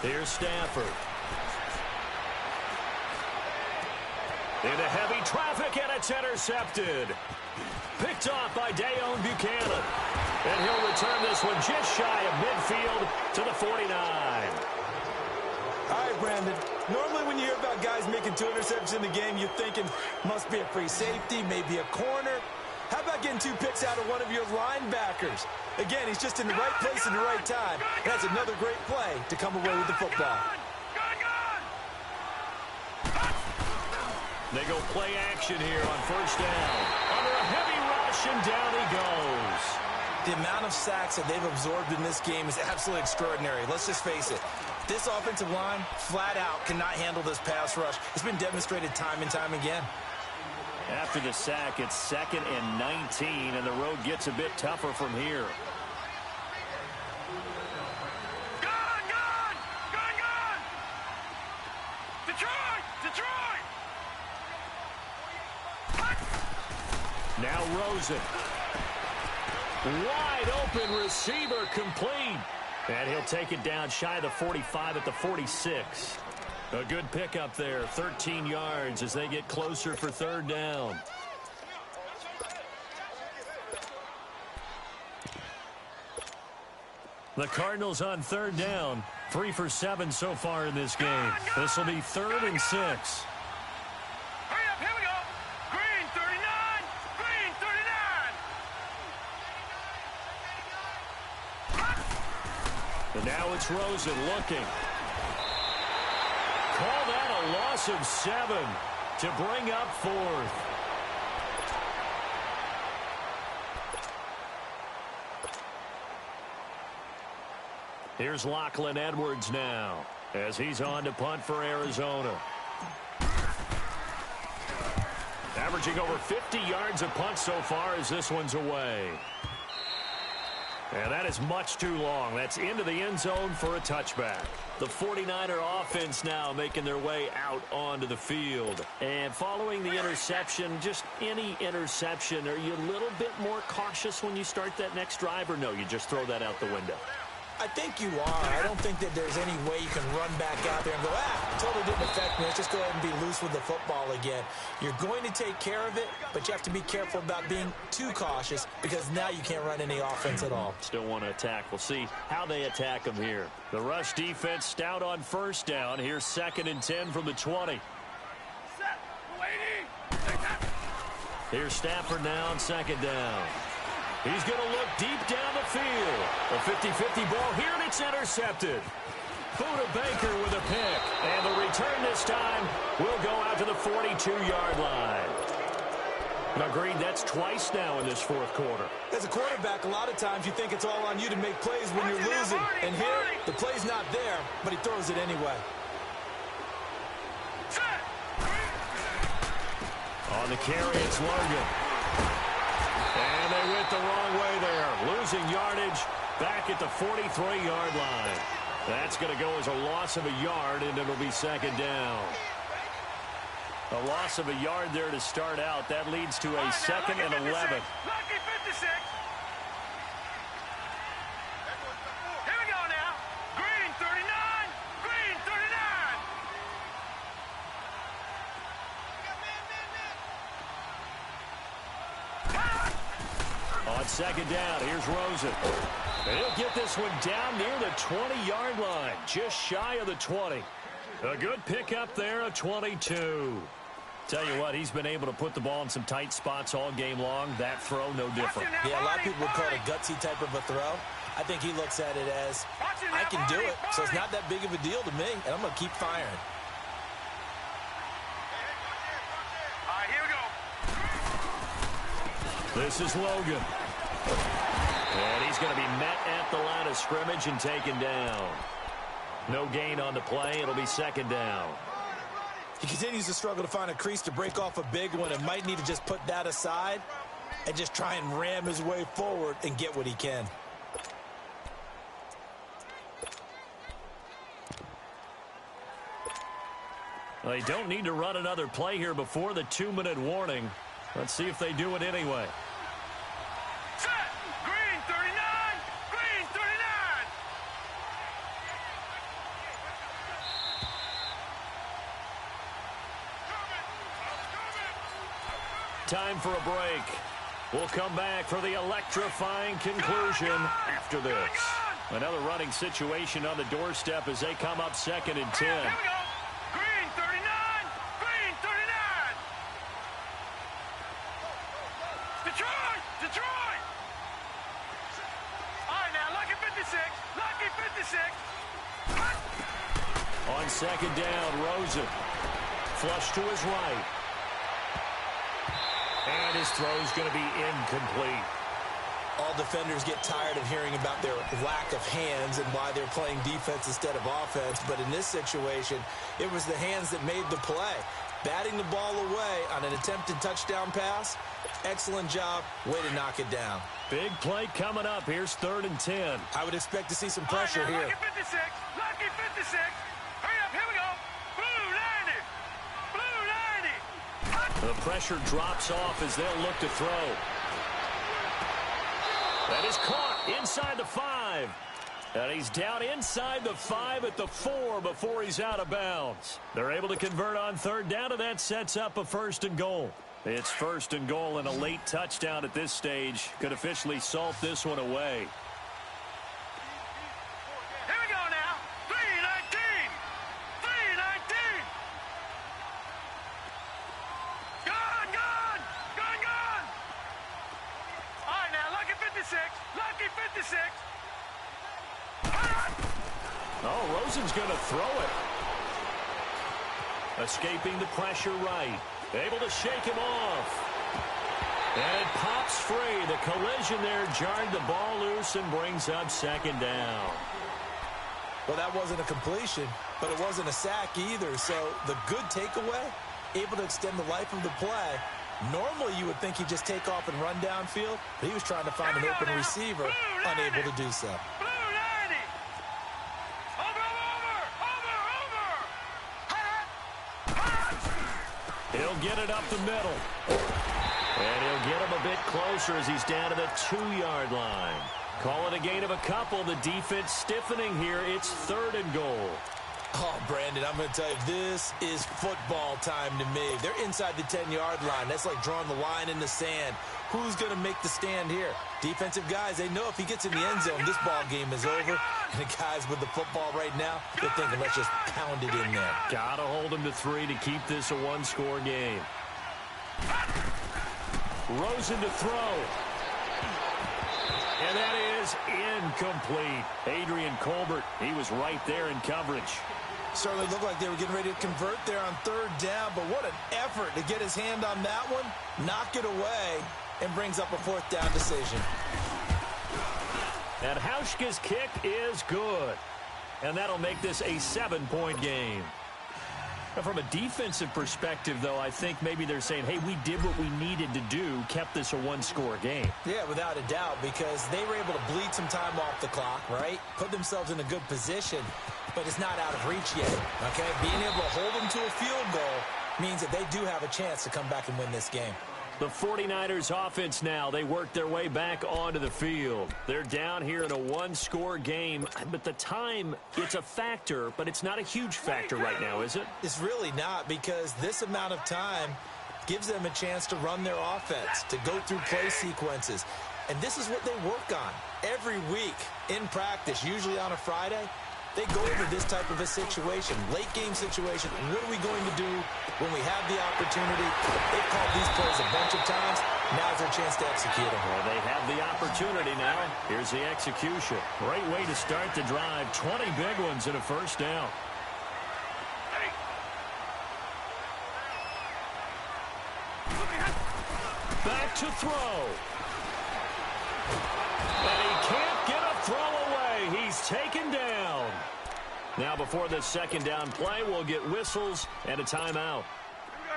B: Here's Stafford. Into heavy traffic, and it's intercepted. Picked off by Dayon Buchanan. And he'll return this one just shy of midfield to the 49.
C: All right, Brandon. Normally when you hear about guys making 2 interceptions in the game, you're thinking must be a free safety, maybe a corner. How about getting 2 picks out of one of your linebackers? Again, he's just in the right place at the right time. That's another great play to come away with the football.
B: They go play action here on 1st down. Under a heavy rush, and down he goes.
C: The amount of sacks that they've absorbed in this game is absolutely extraordinary. Let's just face it. This offensive line, flat out, cannot handle this pass rush. It's been demonstrated time and time again.
B: After the sack, it's 2nd and 19, and the road gets a bit tougher from here.
D: Gone, gone! Gone, gone! Detroit! Detroit!
B: Now Rosen. Wide open receiver complete. And he'll take it down shy of the 45 at the 46. A good pickup there, 13 yards as they get closer for 3rd down. The Cardinals on 3rd down, 3 for 7 so far in this game. This will be 3rd and 6.
D: Hurry up, here we go. Green 39, green 39.
B: And now it's Rosen looking. Call that a loss of 7 to bring up 4th. Here's Lachlan Edwards now as he's on to punt for Arizona. Averaging over 50 yards a punt so far as this one's away. And that is much too long. That's into the end zone for a touchback. The 49er offense now making their way out onto the field. And following the interception, just any interception, are you a little bit more cautious when you start that next drive, or no, you just throw that out the window?
C: I think you are. I don't think that there's any way you can run back out there and go, totally didn't affect me. Let's just go ahead and be loose with the football again. You're going to take care of it, but you have to be careful about being too cautious because now you can't run any offense at all.
B: Still want to attack. We'll see how they attack them here. The rush defense stout on 1st down. Here's 2nd and 10 from the 20.
D: Set, waiting.
B: Here's Stafford now on 2nd down. He's going to look deep down the field. A 50-50 ball here, and it's intercepted. Buda Baker with a pick. And the return this time will go out to the 42-yard line. Agreed, that's twice now in this 4th quarter.
C: As a quarterback, a lot of times you think it's all on you to make plays when you're losing. And here, the play's not there, but he throws it anyway.
B: On the carry, it's Logan. And they went the wrong way there. Losing yardage back at the 43-yard line. That's going to go as a loss of a yard, and it'll be 2nd down. A loss of a yard there to start out. That leads to a 2nd and 11.
D: Lucky 56. Here we go now. Green 39, green 39.
B: On 2nd down, here's Rosen. And he'll get this one down near the 20-yard line, just shy of the 20. A good pickup there of 22. Tell you what, he's been able to put the ball in some tight spots all game long. That throw, no different.
C: Yeah, a lot of people would call it a gutsy type of a throw. I think he looks at it as, I can do it, so it's not that big of a deal to me, and I'm going to keep firing.
D: All right, here we go.
B: This is Logan. And he's going to be met at the line of scrimmage and taken down. No gain on the play. It'll be 2nd down.
C: He continues to struggle to find a crease to break off a big one and might need to just put that aside and just try and ram his way forward and get what he can.
B: Well, they don't need to run another play here before the 2-minute warning. Let's see if they do it anyway.
D: Set. Green 39, green 39.
B: Time for a break. We'll come back for the electrifying conclusion after this. Another running situation on the doorstep as they come up 2nd and 10.
D: Here we go. Green 39, green 39. Detroit, Detroit. All right, now, lucky 56, lucky 56.
B: On 2nd down, Rosen. Flush to his right. And his throw's going to be incomplete.
C: All defenders get tired of hearing about their lack of hands and why they're playing defense instead of offense. But in this situation, it was the hands that made the play. Batting the ball away on an attempted touchdown pass. Excellent job. Way to knock it down.
B: Big play coming up. Here's 3rd and 10.
C: I would expect to see some pressure here.
D: Lucky 56. Lucky 56. Hurry up. Here we go. Blue 90. Blue 90.
B: The pressure drops off as they'll look to throw. That is caught inside the 5. And he's down inside the 5 at the 4 before he's out of bounds. They're able to convert on 3rd down, and that sets up a 1st and goal. It's 1st and goal, and a late touchdown at this stage could officially salt this one away.
D: Here we go now. 319. 319. Gone, gone. Gone, gone. All right, now, lucky 56. Lucky 56.
B: Oh, Rosen's going to throw it. Escaping the pressure right. Able to shake him off. And it pops free. The collision there jarred the ball loose and brings up 2nd down.
C: Well, that wasn't a completion, but it wasn't a sack either. So the good takeaway, able to extend the life of the play. Normally, you would think he'd just take off and run downfield, but he was trying to find an open receiver, unable to do so.
B: He'll get it up the middle. And he'll get him a bit closer as he's down to the 2-yard line. Call it a gain of a couple. The defense stiffening here. It's 3rd and goal.
C: Oh, Brandon, I'm going to tell you, this is football time to me. They're inside the 10-yard line. That's like drawing the line in the sand. Who's going to make the stand here? Defensive guys, they know if he gets in the end zone, this ball game is over. And the guys with the football right now, they're thinking, let's just pound it in there.
B: Got to hold him to 3 to keep this a 1-score game. Rosen to throw. And that is incomplete. Adrian Colbert, he was right there in coverage.
C: Certainly looked like they were getting ready to convert there on 3rd down, but what an effort to get his hand on that one, knock it away, and brings up a 4th down decision.
B: And Hauschka's kick is good. And that'll make this a 7-point game. Now, from a defensive perspective, though, I think maybe they're saying, hey, we did what we needed to do, kept this a 1-score game.
C: Yeah, without a doubt, because they were able to bleed some time off the clock, right? Put themselves in a good position, but it's not out of reach yet, okay? Being able to hold them to a field goal means that they do have a chance to come back and win this game.
B: The 49ers offense now, they work their way back onto the field. They're down here in a 1-score game, but the time, it's a factor, but it's not a huge factor right now, is it?
C: It's really not, because this amount of time gives them a chance to run their offense, to go through play sequences. And this is what they work on every week in practice, usually on a Friday. They go over this type of a situation, late game situation. What are we going to do when we have the opportunity? They've called these plays a bunch of times. Now's their chance to execute them.
B: Well, they have the opportunity now. Here's the execution. Great way to start the drive. 20 big ones and a 1st down. Back to throw. And he can't get a throw away. He's taken down. Now before this 2nd down play, we'll get whistles and a timeout.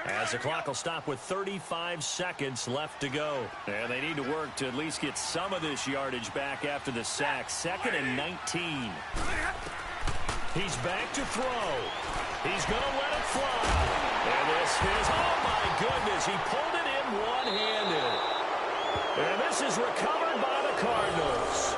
B: As the clock will stop with 35 seconds left to go. And they need to work to at least get some of this yardage back after the sack. 2nd and 19. He's back to throw. He's going to let it fly. And this is, oh my goodness, he pulled it in one-handed. And this is recovered by the Cardinals.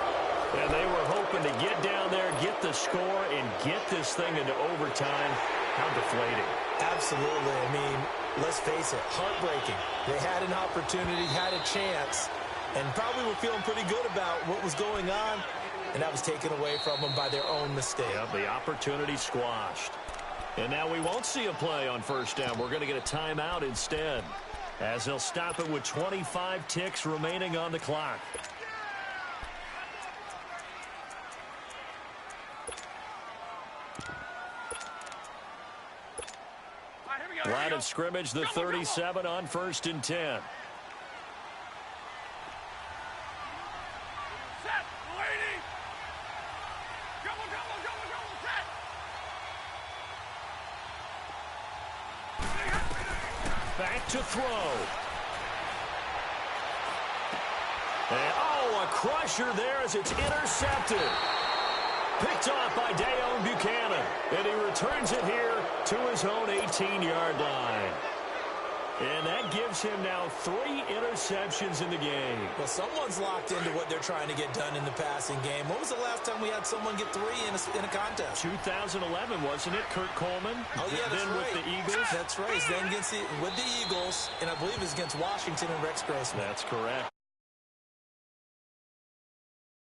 B: And they were hoping to get down there, get the score, and get this thing into overtime. How deflating.
C: Absolutely. I mean, let's face it, heartbreaking. They had an opportunity, had a chance, and probably were feeling pretty good about what was going on, and that was taken away from them by their own mistake.
B: Yep, the opportunity squashed. And now we won't see a play on 1st down. We're going to get a timeout instead, as they'll stop it with 25 ticks remaining on the clock. Line of scrimmage, the 37 on 1st and 10.
D: Set, lady. Double, set.
B: back to throw. And, oh, a crusher there as it's intercepted. Picked off by Dayon Buchanan. And he returns it here to his own 18-yard line. And that gives him now 3 interceptions in the game.
C: Well, someone's locked into what they're trying to get done in the passing game. When was the last time we had someone get 3 in a contest?
B: 2011, wasn't it, Kurt Coleman?
C: Oh, yeah, that's
B: then
C: right.
B: with the Eagles.
C: That's right. Then with the Eagles, and I believe it's against Washington and Rex Grossman.
B: That's correct.